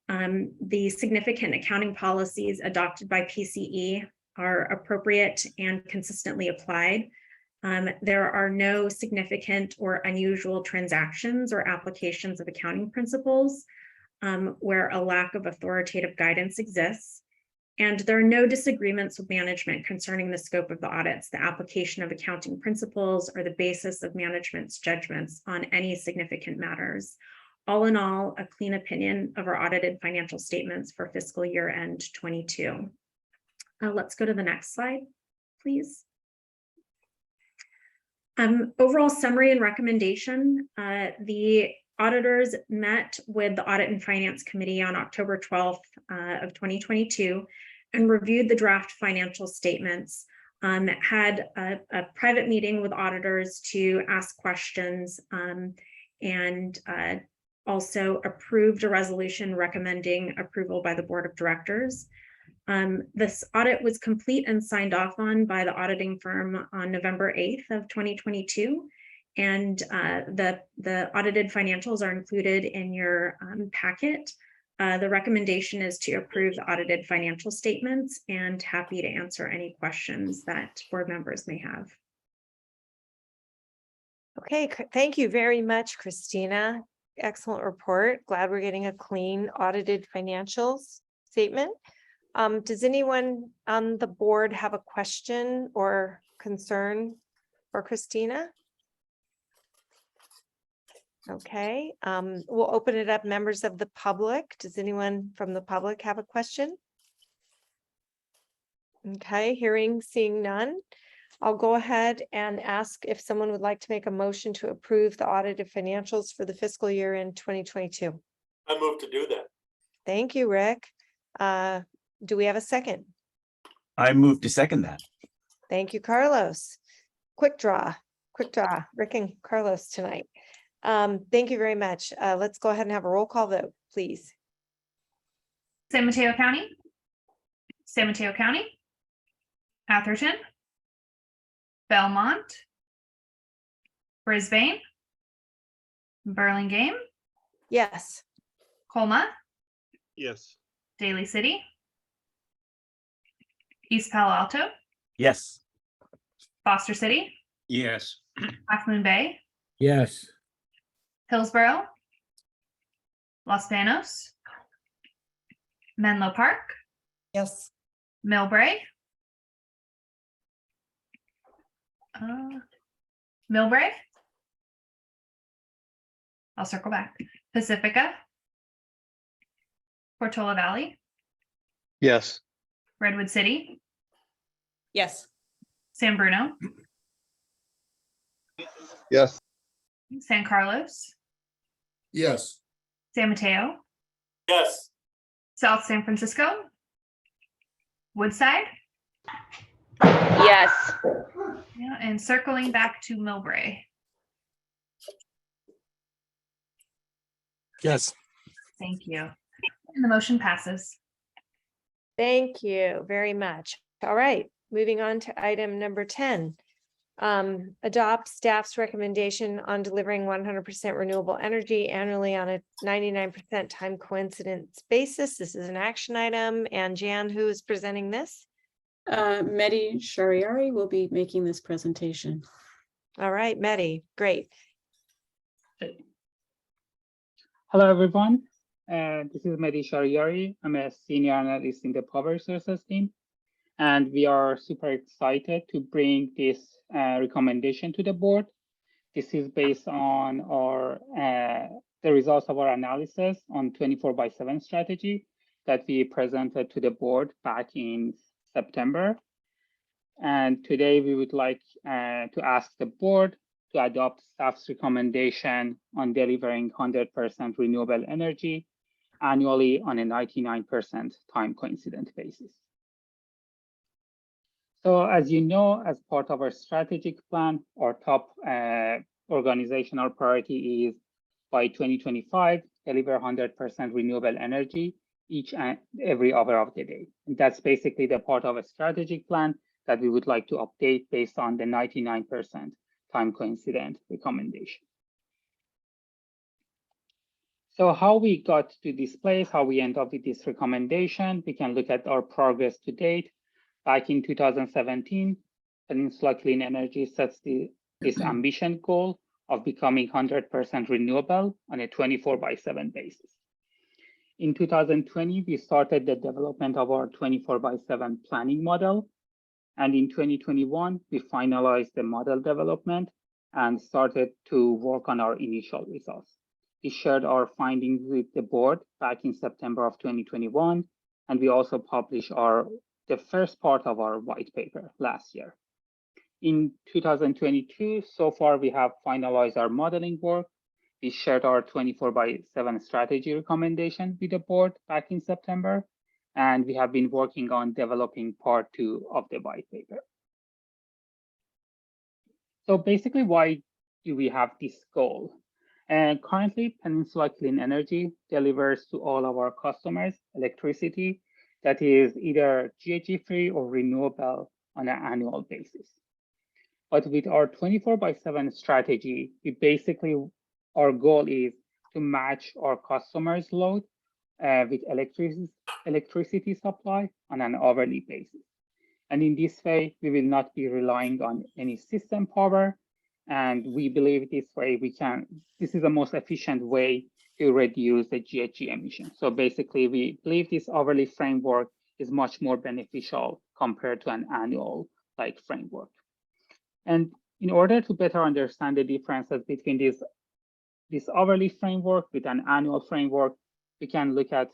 The significant accounting policies adopted by PCE are appropriate and consistently applied. There are no significant or unusual transactions or applications of accounting principles where a lack of authoritative guidance exists. And there are no disagreements with management concerning the scope of the audits, the application of accounting principles, or the basis of management's judgments on any significant matters. All in all, a clean opinion of our audited financial statements for fiscal year end 22. Let's go to the next slide, please. Overall summary and recommendation. The auditors met with the Audit and Finance Committee on October 12th of 2022 and reviewed the draft financial statements, had a private meeting with auditors to ask questions, and also approved a resolution recommending approval by the board of directors. This audit was complete and signed off on by the auditing firm on November 8th of 2022. And the audited financials are included in your packet. The recommendation is to approve the audited financial statements, and happy to answer any questions that board members may have. Okay, thank you very much, Christina. Excellent report. Glad we're getting a clean audited financials statement. Does anyone on the board have a question or concern for Christina? Okay, we'll open it up. Members of the public. Does anyone from the public have a question? Okay, seeing none. I'll go ahead and ask if someone would like to make a motion to approve the audited financials for the fiscal year in 2022. I move to do that. Thank you, Rick. Do we have a second? I move to second that. Thank you, Carlos. Quick draw, Rick and Carlos tonight. Thank you very much. Let's go ahead and have a roll call vote, please. San Mateo County, Atherton, Belmont, Brisbane, Burlingame, Yes. Colma, Yes. Daly City, East Palo Alto, Yes. Foster City, Yes. Half Moon Bay, Yes. Hillsborough, Los Banos, Menlo Park, Yes. Millbrae, Millbrae, I'll circle back, Pacifica, Portola Valley, Yes. Redwood City, Yes. San Bruno, Yes. San Carlos, Yes. San Mateo, Yes. South San Francisco, Woodside, Yes. yeah, and circling back to Millbrae. Yes. Thank you. And the motion passes. Thank you very much. All right, moving on to item number 10. Adopt staff's recommendation on delivering 100% renewable energy annually on a 99% time coincidence basis. This is an action item. And Jan, who is presenting this? Mehdi Shariari will be making this presentation. All right, Mehdi, great. Hello, everyone. This is Mehdi Shariari. I'm a senior analyst in the Power Resources team, and we are super excited to bring this recommendation to the board. This is based on our the results of our analysis on 24/7 strategy that we presented to the board back in September. And today we would like to ask the board to adopt staff's recommendation on delivering 100% renewable energy annually on a 99% time coincident basis. So as you know, as part of our strategic plan, our top organizational priority is by 2025, deliver 100% renewable energy each and every hour of the day. And that's basically the part of a strategic plan that we would like to update based on the 99% time coincident recommendation. So how we got to this place, how we end up with this recommendation, we can look at our progress to date. Back in 2017, Peninsula Clean Energy sets this ambition goal of becoming 100% renewable on a 24/7 basis. In 2020, we started the development of our 24/7 planning model. And in 2021, we finalized the model development and started to work on our initial results. We shared our findings with the board back in September of 2021, and we also published the first part of our white paper last year. In 2022, so far we have finalized our modeling work. We shared our 24/7 strategy recommendation with the board back in September, and we have been working on developing part 2 of the white paper. So basically, why do we have this goal? And currently, Peninsula Clean Energy delivers to all of our customers electricity that is either GHG free or renewable on an annual basis. But with our 24/7 strategy, our goal is to match our customers' load with electricity supply on an hourly basis. And in this way, we will not be relying on any system power. And we believe this way this is the most efficient way to reduce the GHG emission. So basically, we believe this hourly framework is much more beneficial compared to an annual framework. And in order to better understand the differences between this hourly framework with an annual framework, we can look at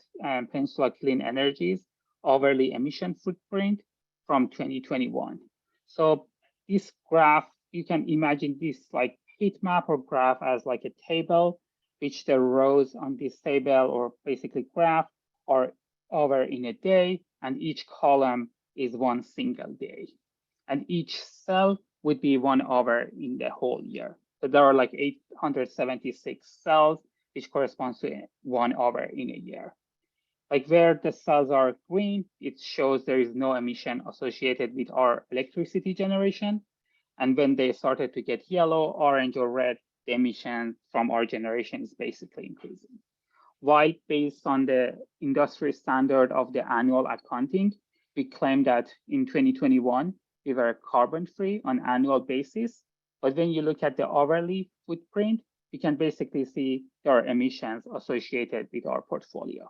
Peninsula Clean Energy's hourly emission footprint from 2021. So this graph, you can imagine this heat map or graph as a table, which the rows on this table or basically graph are hour in a day, and each column is one single day. And each cell would be 1 hour in the whole year. So there are 876 cells, which corresponds to 1 hour in a year. Where the cells are green, it shows there is no emission associated with our electricity generation. And when they started to get yellow, orange, or red, the emission from our generation is basically increasing. While based on the industry standard of the annual accounting, we claim that in 2021, we were carbon-free on an annual basis. But when you look at the hourly footprint, you can basically see there are emissions associated with our portfolio.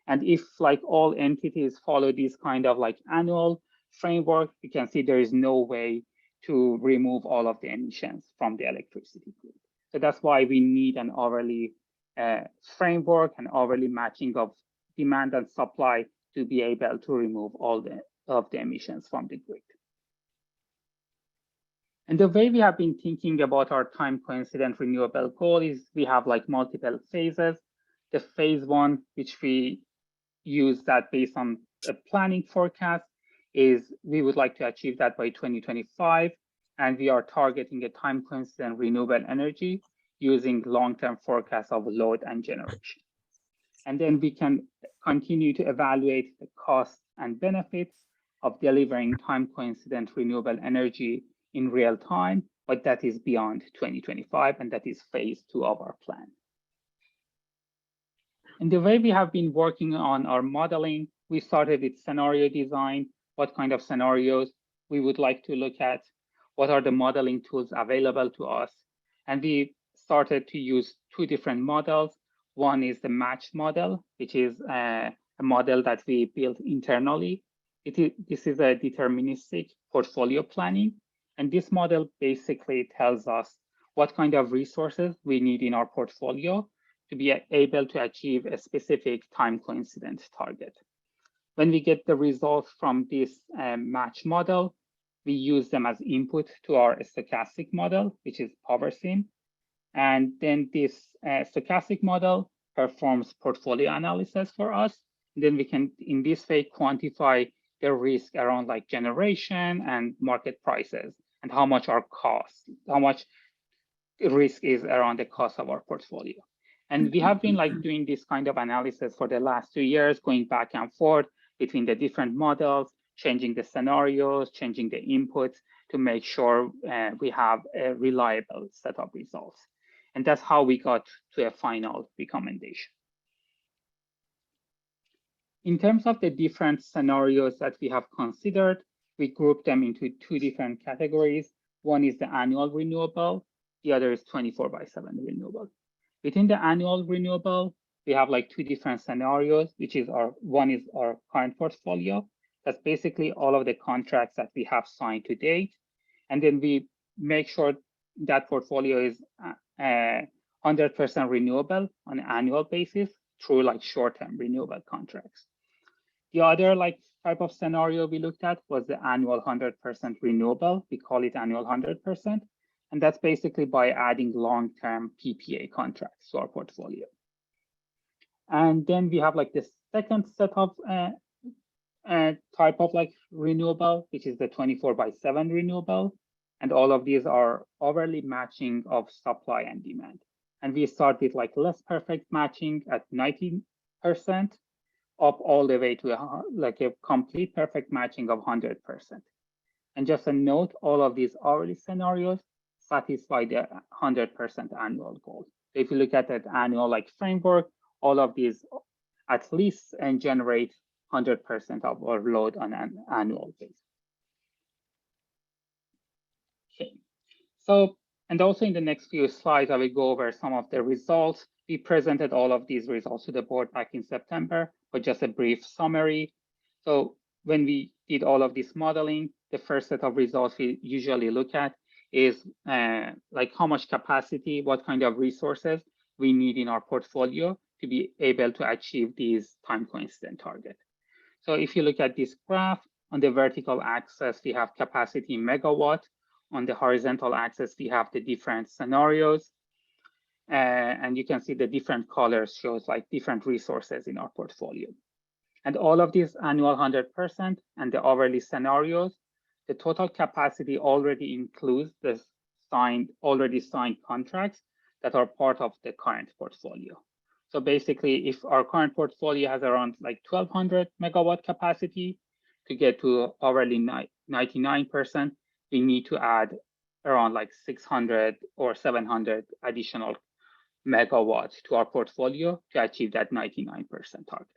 And if all entities follow this kind of annual framework, you can see there is no way to remove all of the emissions from the electricity grid. So that's why we need an hourly framework and hourly matching of demand and supply to be able to remove all of the emissions from the grid. And the way we have been thinking about our time coincident renewable goal is we have multiple phases. The phase 1, which we use that based on a planning forecast, is we would like to achieve that by 2025. And we are targeting a time coincident renewable energy using long-term forecasts of load and generation. And then we can continue to evaluate the costs and benefits of delivering time coincident renewable energy in real time, but that is beyond 2025, and that is phase 2 of our plan. And the way we have been working on our modeling, we started with scenario design, what kind of scenarios we would like to look at, what are the modeling tools available to us. And we started to use 2 different models. One is the match model, which is a model that we built internally. This is a deterministic portfolio planning. And this model basically tells us what kind of resources we need in our portfolio to be able to achieve a specific time coincident target. When we get the results from this match model, we use them as input to our stochastic model, which is PowerSim. And then this stochastic model performs portfolio analysis for us. And then we can, in this way, quantify the risk around generation and market prices, and how much risk is around the cost of our portfolio. And we have been doing this kind of analysis for the last 2 years, going back and forth between the different models, changing the scenarios, changing the inputs to make sure we have a reliable set of results. And that's how we got to a final recommendation. In terms of the different scenarios that we have considered, we grouped them into 2 different categories. One is the annual renewable, the other is 24/7 renewable. Within the annual renewable, we have 2 different scenarios, which is one is our current portfolio. That's basically all of the contracts that we have signed to date. And then we make sure that portfolio is 100% renewable on an annual basis through short-term renewable contracts. The other type of scenario we looked at was the annual 100% renewable. We call it annual 100%. And that's basically by adding long-term PPA contracts to our portfolio. And then we have the second set of type of renewable, which is the 24/7 renewable. And all of these are hourly matching of supply and demand. And we start with less perfect matching at 90%, up all the way to like a complete perfect matching of 100%. And just a note, all of these hourly scenarios satisfy the 100% annual goal. So if you look at that annual like framework, all of these at least and generate 100% of our load on an annual basis. Okay, so, and also in the next few slides, I will go over some of the results. We presented all of these results to the board back in September, but just a brief summary. So when we did all of this modeling, the first set of results we usually look at is like how much capacity, what kind of resources we need in our portfolio to be able to achieve these time coincident target. So if you look at this graph, on the vertical axis, we have capacity in megawatt. On the horizontal axis, we have the different scenarios. And you can see the different colors shows like different resources in our portfolio. And all of these annual 100% and the hourly scenarios, the total capacity already includes the already signed contracts that are part of the current portfolio. So basically, if our current portfolio has around like 1200 megawatt capacity, to get to hourly 99%, we need to add around like 600 or 700 additional megawatts to our portfolio to achieve that 99% target.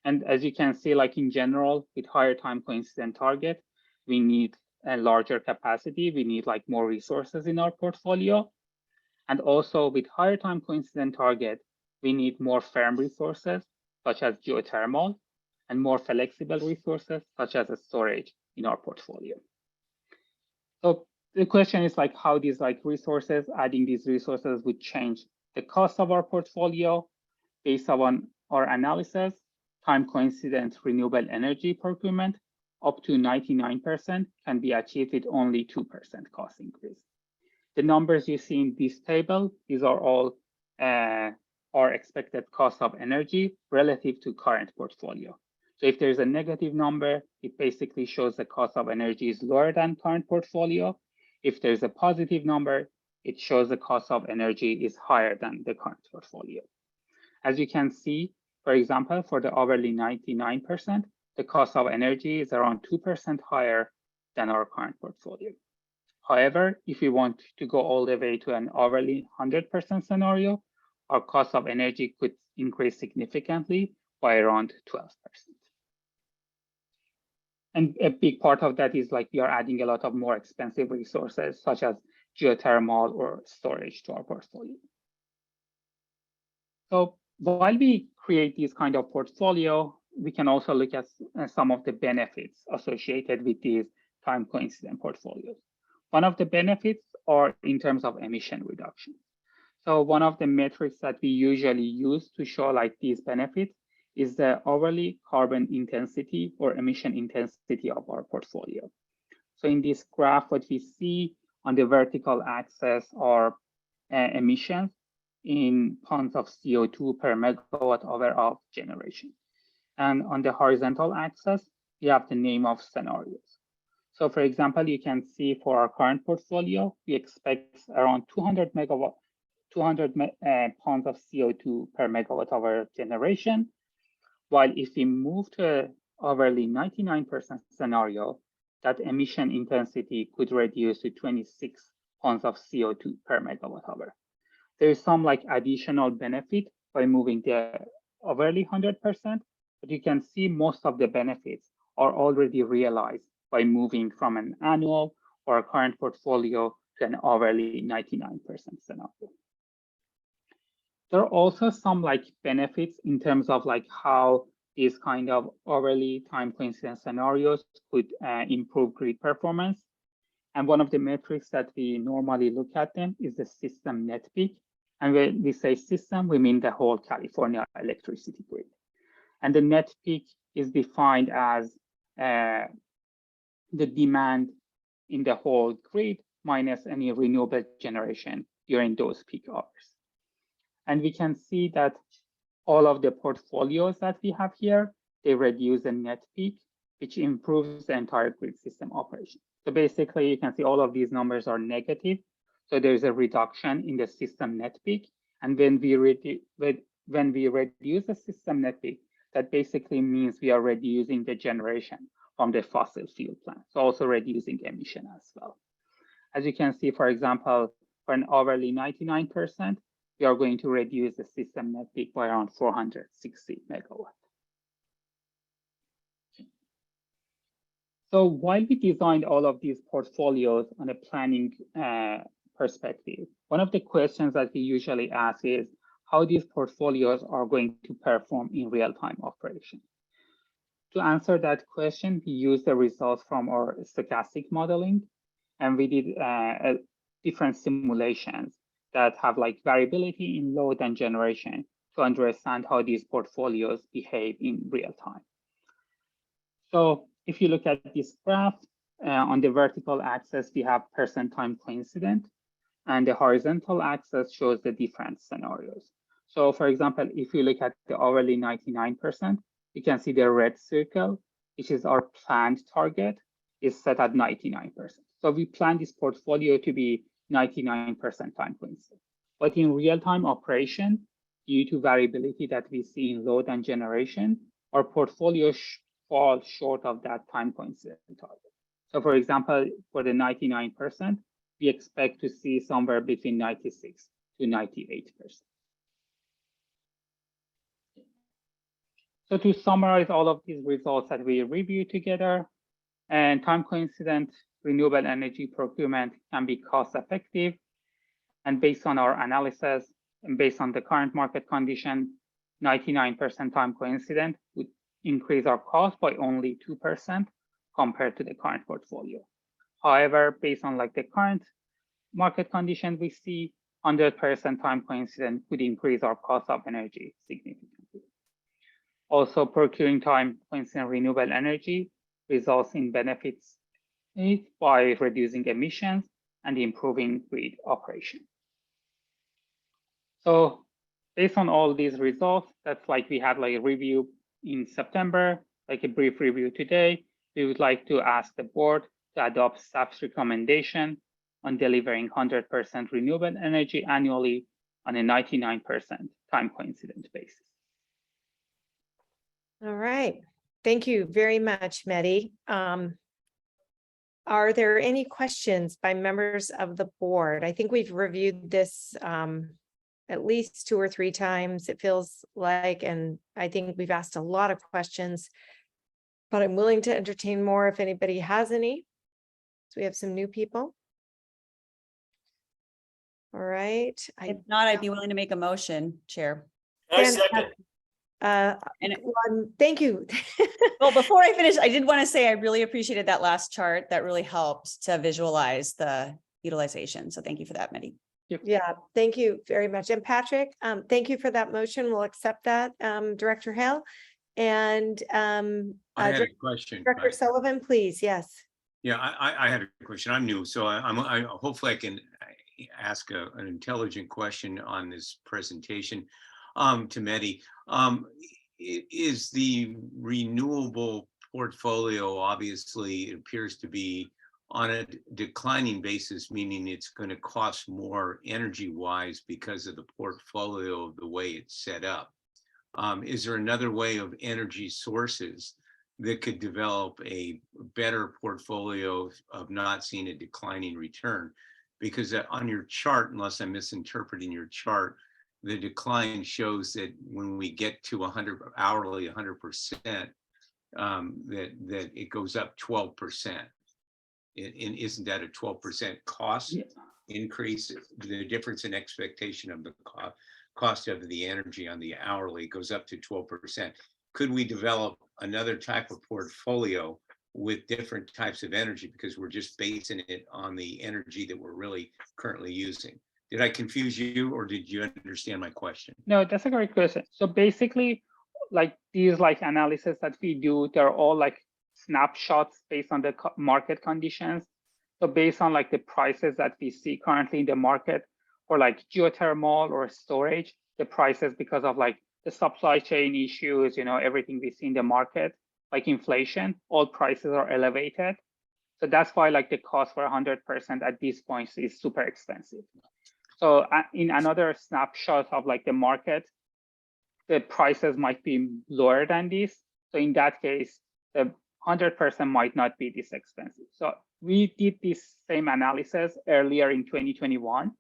And as you can see, like in general, with higher time coincident target, we need a larger capacity. We need like more resources in our portfolio. And also with higher time coincident target, we need more firm resources, such as geothermal, and more flexible resources, such as storage in our portfolio. So the question is like how these like resources, adding these resources would change the cost of our portfolio. Based on our analysis, time coincident renewable energy procurement up to 99% can be achieved with only 2% cost increase. The numbers you see in this table, these are all our expected cost of energy relative to current portfolio. So if there's a negative number, it basically shows the cost of energy is lower than current portfolio. If there's a positive number, it shows the cost of energy is higher than the current portfolio. As you can see, for example, for the hourly 99%, the cost of energy is around 2% higher than our current portfolio. However, if we want to go all the way to an hourly 100% scenario, our cost of energy could increase significantly by around 12%. And a big part of that is like we are adding a lot of more expensive resources, such as geothermal or storage to our portfolio. So while we create this kind of portfolio, we can also look at some of the benefits associated with these time coincident portfolios. One of the benefits are in terms of emission reduction. So one of the metrics that we usually use to show like these benefits is the hourly carbon intensity or emission intensity of our portfolio. So in this graph, what we see on the vertical axis are emissions in tons of CO2 per megawatt hour of generation. And on the horizontal axis, we have the name of scenarios. So for example, you can see for our current portfolio, we expect around 200 pounds of CO2 per megawatt hour generation. While if we move to an hourly 99% scenario, that emission intensity could reduce to 26 pounds of CO2 per megawatt hour. There is some like additional benefit by moving the hourly 100%, but you can see most of the benefits are already realized by moving from an annual or a current portfolio to an hourly 99% scenario. There are also some like benefits in terms of like how these kind of hourly time coincident scenarios could improve grid performance. And one of the metrics that we normally look at them is the system net peak. And when we say system, we mean the whole California electricity grid. And the net peak is defined as the demand in the whole grid minus any renewable generation during those peak hours. And we can see that all of the portfolios that we have here, they reduce the net peak, which improves the entire grid system operation. So basically, you can see all of these numbers are negative. So there's a reduction in the system net peak. And when we reduce the system net peak, that basically means we are reducing the generation from the fossil fuel plants, so also reducing emission as well. As you can see, for example, for an hourly 99%, we are going to reduce the system net peak by around 460 megawatt. So while we designed all of these portfolios on a planning perspective, one of the questions that we usually ask is how these portfolios are going to perform in real-time operation. To answer that question, we used the results from our stochastic modeling, and we did different simulations that have like variability in load and generation to understand how these portfolios behave in real time. So if you look at this graph, on the vertical axis, we have percent time coincident, and the horizontal axis shows the different scenarios. So for example, if you look at the hourly 99%, you can see the red circle, which is our planned target, is set at 99%. So we plan this portfolio to be 99% time coincident. But in real-time operation, due to variability that we see in load and generation, our portfolio falls short of that time coincident target. So for example, for the 99%, we expect to see somewhere between 96 to 98%. So to summarize all of these results that we reviewed together, and time coincident renewable energy procurement can be cost effective. And based on our analysis and based on the current market condition, 99% time coincident would increase our cost by only 2% compared to the current portfolio. However, based on like the current market condition, we see 100% time coincident would increase our cost of energy significantly. Also, procuring time coincident renewable energy results in benefits by reducing emissions and improving grid operation. So based on all these results, that's like we had like a review in September, like a brief review today. We would like to ask the board to adopt staff's recommendation on delivering 100% renewable energy annually on a 99% time coincident basis. All right. Thank you very much, Mehdi. Are there any questions by members of the board? I think we've reviewed this at least 2 or 3 times, it feels like, and I think we've asked a lot of questions, but I'm willing to entertain more if anybody has any. So we have some new people. All right. If not, I'd be willing to make a motion, Chair. I second. Thank you. Well, before I finish, I did want to say I really appreciated that last chart. That really helped to visualize the utilization. So thank you for that, Mehdi. Yeah, thank you very much. And Patrick, thank you for that motion. We'll accept that, Director Hale. And I had a question. Director Sullivan, please. Yes. Yeah, I had a question. I'm new, so I hopefully I can ask an intelligent question on this presentation to Mehdi. Is the renewable portfolio, obviously it appears to be on a declining basis, meaning it's going to cost more energy wise because of the portfolio of the way it's set up. Is there another way of energy sources that could develop a better portfolio of not seeing a declining return? Because on your chart, unless I'm misinterpreting your chart, the decline shows that when we get to 100 hourly 100%, that it goes up 12%. And isn't that a 12% cost increase? The difference in expectation of the cost of the energy on the hourly goes up to 12%. Could we develop another type of portfolio with different types of energy, because we're just basing it on the energy that we're really currently using? Did I confuse you, or did you understand my question? No, that's a great question. So basically, like these like analysis that we do, they're all like snapshots based on the market conditions. So based on like the prices that we see currently in the market for like geothermal or storage, the prices, because of like the supply chain issues, you know, everything we see in the market, like inflation, all prices are elevated. So that's why like the cost for 100% at these points is super expensive. So in another snapshot of like the market, the prices might be lower than this. So in that case, the 100% might not be this expensive. So we did this same analysis earlier in 2021.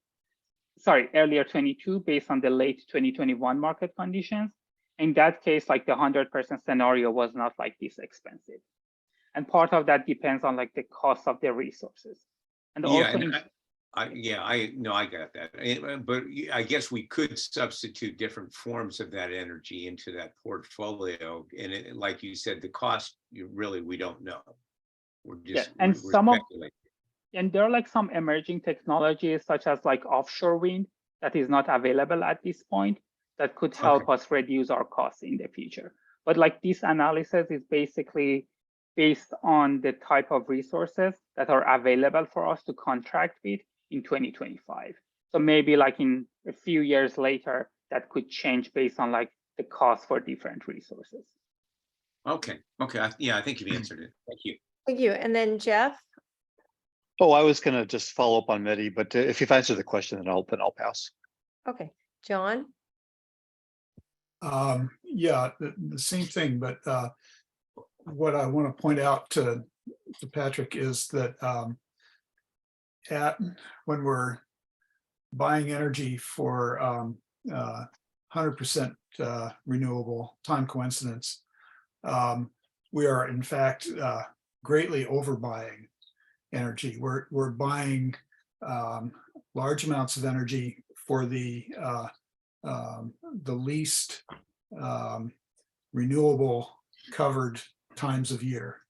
Sorry, earlier 22 based on the late 2021 market conditions. In that case, like the 100% scenario was not like this expensive. And part of that depends on like the cost of the resources. And Yeah, also, and I got that. But I guess we could substitute different forms of that energy into that portfolio. And like you said, the cost, we don't know. We're just, and we're some of, speculating. and there are like some emerging technologies such as like offshore wind that is not available at this point that could help us reduce our costs in the future. But like this analysis is basically based on the type of resources that are available for us to contract with in 2025. So maybe like in a few years later, that could change based on like the cost for different resources. Okay. Yeah, I think you've answered it. Thank you. Thank you. And then Jeff? Oh, I was going to just follow up on Mehdi, but if you've answered the question, then I'll pass. Okay, John? Yeah, the same thing, but what I want to point out to Patrick is that when we're buying energy for 100% renewable time coincidence, we are in fact greatly overbuying energy. We're buying large amounts of energy for the least renewable covered times of year.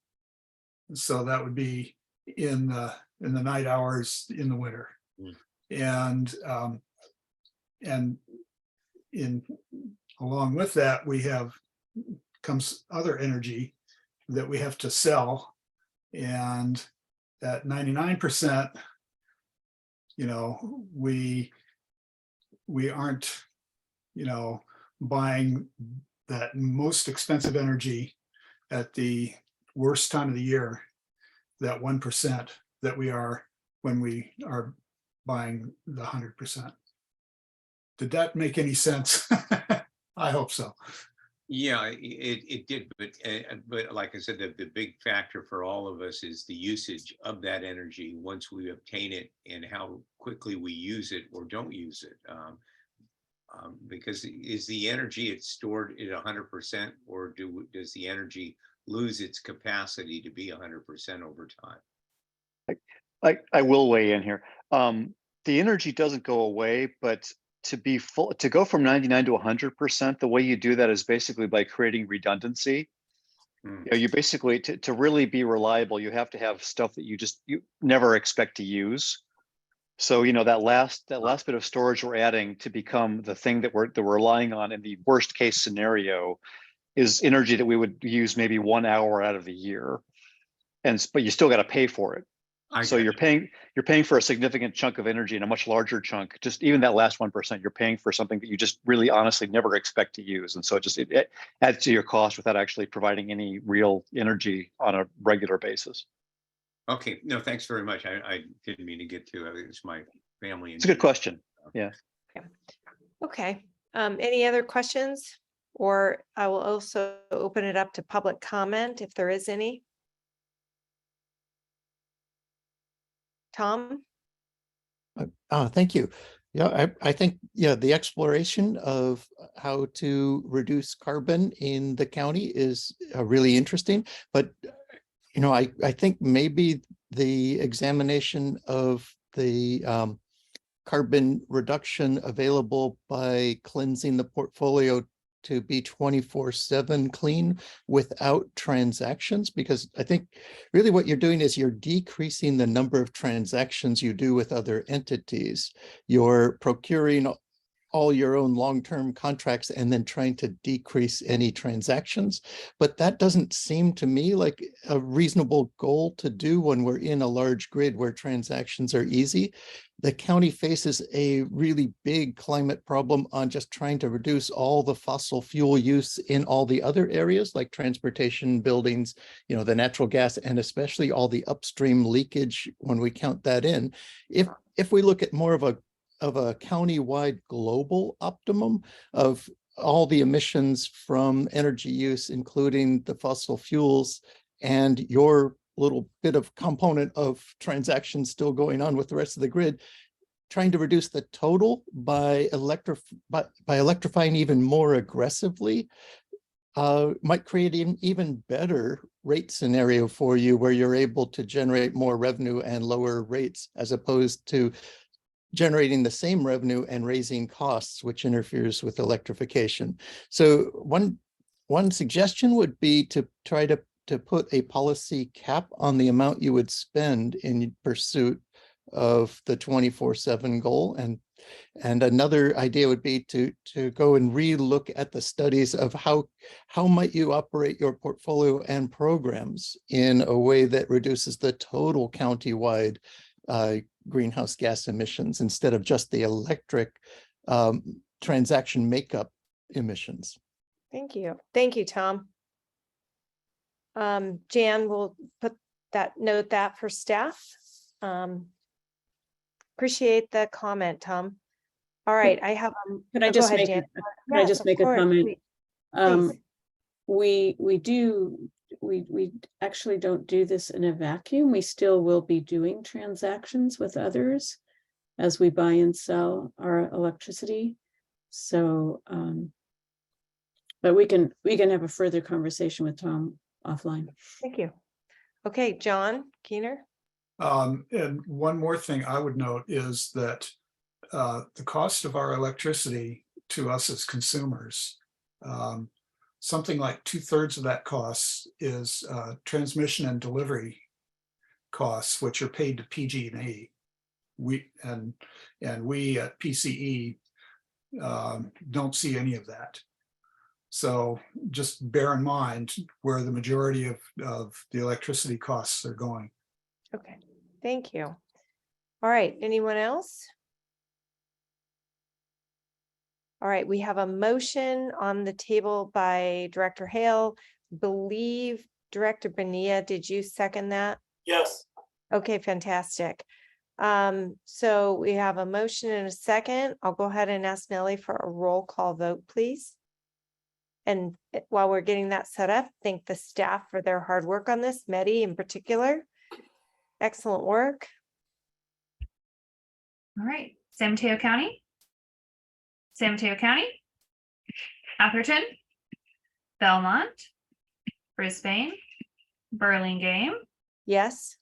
So that would be in the night hours in the winter. And along with that, comes other energy that we have to sell, and at 99%, we aren't, buying that most expensive energy at the worst time of the year, that 1% that we are when we are buying the 100%. Did that make any sense? I hope so. Yeah, it did, but like I said, the big factor for all of us is the usage of that energy once we obtain it, and how quickly we use it or don't use it. Because is the energy it's stored at 100%, or does the energy lose its capacity to be 100% over time? I will weigh in here. The energy doesn't go away, but to go from 99 to 100%, the way you do that is basically by creating redundancy. You basically, to really be reliable, you have to have stuff that you never expect to use. So that last bit of storage we're adding to become the thing that we're relying on in the worst case scenario is energy that we would use maybe 1 hour out of the year, but you still got to pay for it. So you're paying for a significant chunk of energy, and a much larger chunk. Just even that last 1%, you're paying for something that you just really honestly never expect to use, and so it adds to your cost without actually providing any real energy on a regular basis. Okay, no, thanks very much. I didn't mean to get to it. It's my family. It's a good question. Yeah. Okay. Any other questions? Or I will also open it up to public comment if there is any. Tom? Thank you. Yeah, I think, the exploration of how to reduce carbon in the county is really interesting, but I think maybe the examination of the carbon reduction available by cleansing the portfolio to be 24/7 clean without transactions, because I think really what you're doing is you're decreasing the number of transactions you do with other entities. You're procuring all your own long-term contracts and then trying to decrease any transactions. But that doesn't seem to me like a reasonable goal to do when we're in a large grid where transactions are easy. The county faces a really big climate problem on just trying to reduce all the fossil fuel use in all the other areas like transportation, buildings, the natural gas, and especially all the upstream leakage when we count that in. If we look at more of a county-wide global optimum of all the emissions from energy use, including the fossil fuels, and your little bit of component of transactions still going on with the rest of the grid, trying to reduce the total by electrifying even more aggressively might create an even better rate scenario for you, where you're able to generate more revenue and lower rates, as opposed to generating the same revenue and raising costs, which interferes with electrification. So one suggestion would be to try to put a policy cap on the amount you would spend in pursuit of the 24/7 goal. And another idea would be to go and re-look at the studies of how might you operate your portfolio and programs in a way that reduces the total countywide greenhouse gas emissions, instead of just the electric transaction makeup emissions. Thank you. Thank you, Tom. Jan will note that for staff. Appreciate the comment, Tom. All right, I have. Could I go just ahead, make, Jan. could I Yes, just of make a course, comment? please. We actually don't do this in a vacuum. We still will be doing transactions with others as we buy and sell our electricity. So, but we can have a further conversation with Tom offline. Thank you. Okay, John Keener. And one more thing I would note is that the cost of our electricity to us as consumers, something like 2/3 of that cost is transmission and delivery costs, which are paid to PG&E. We at PCE don't see any of that. So just bear in mind where the majority of the electricity costs are going. Okay, thank you. All right, anyone else? All right, we have a motion on the table by Director Hale. Believe Director Bonilla, did you second that? Yes. Okay, fantastic. So we have a motion and a second. I'll go ahead and ask Nellie for a roll call vote, please. And while we're getting that set up, thank the staff for their hard work on this, Medi in particular. Excellent work. All right, San Mateo County. San Mateo County. Atherton. Belmont. Brisbane. Burlingame. Yes.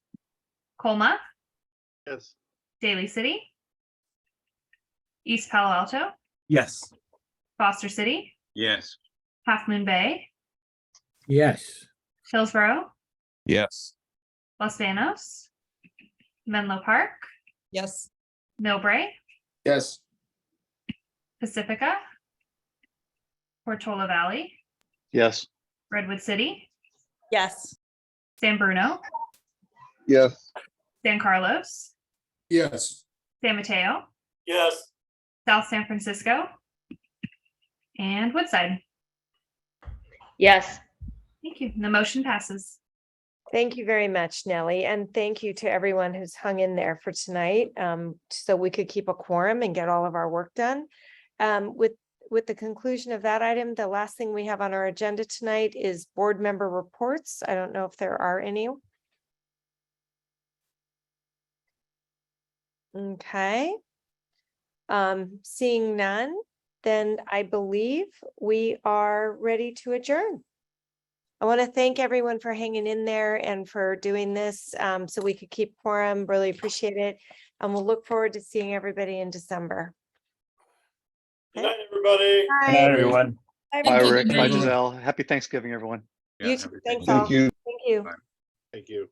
Colma. Yes. Daly City. East Palo Alto. Yes. Foster City. Yes. Half Moon Bay. Yes. Hillsborough. Yes. Los Banos. Menlo Park. Yes. Millbrae. Yes. Pacifica. Portola Valley. Yes. Redwood City. Yes. San Bruno. Yes. San Carlos. Yes. San Mateo. Yes. South San Francisco. And Woodside. Yes. Thank you. And the motion passes. Thank you very much, Nellie. And thank you to everyone who's hung in there for tonight, so we could keep a quorum and get all of our work done. With the conclusion of that item, the last thing we have on our agenda tonight is board member reports. I don't know if there are any. Okay. Seeing none, then I believe we are ready to adjourn. I want to thank everyone for hanging in there and for doing this so we could keep quorum. Really appreciate it. And we'll look forward to seeing everybody in December. Good night, everybody. Good night, everyone. Bye, Rick. Bye, Giselle. Happy Thanksgiving, everyone. You too. Thanks Thank all. you. Thank you. Thank you.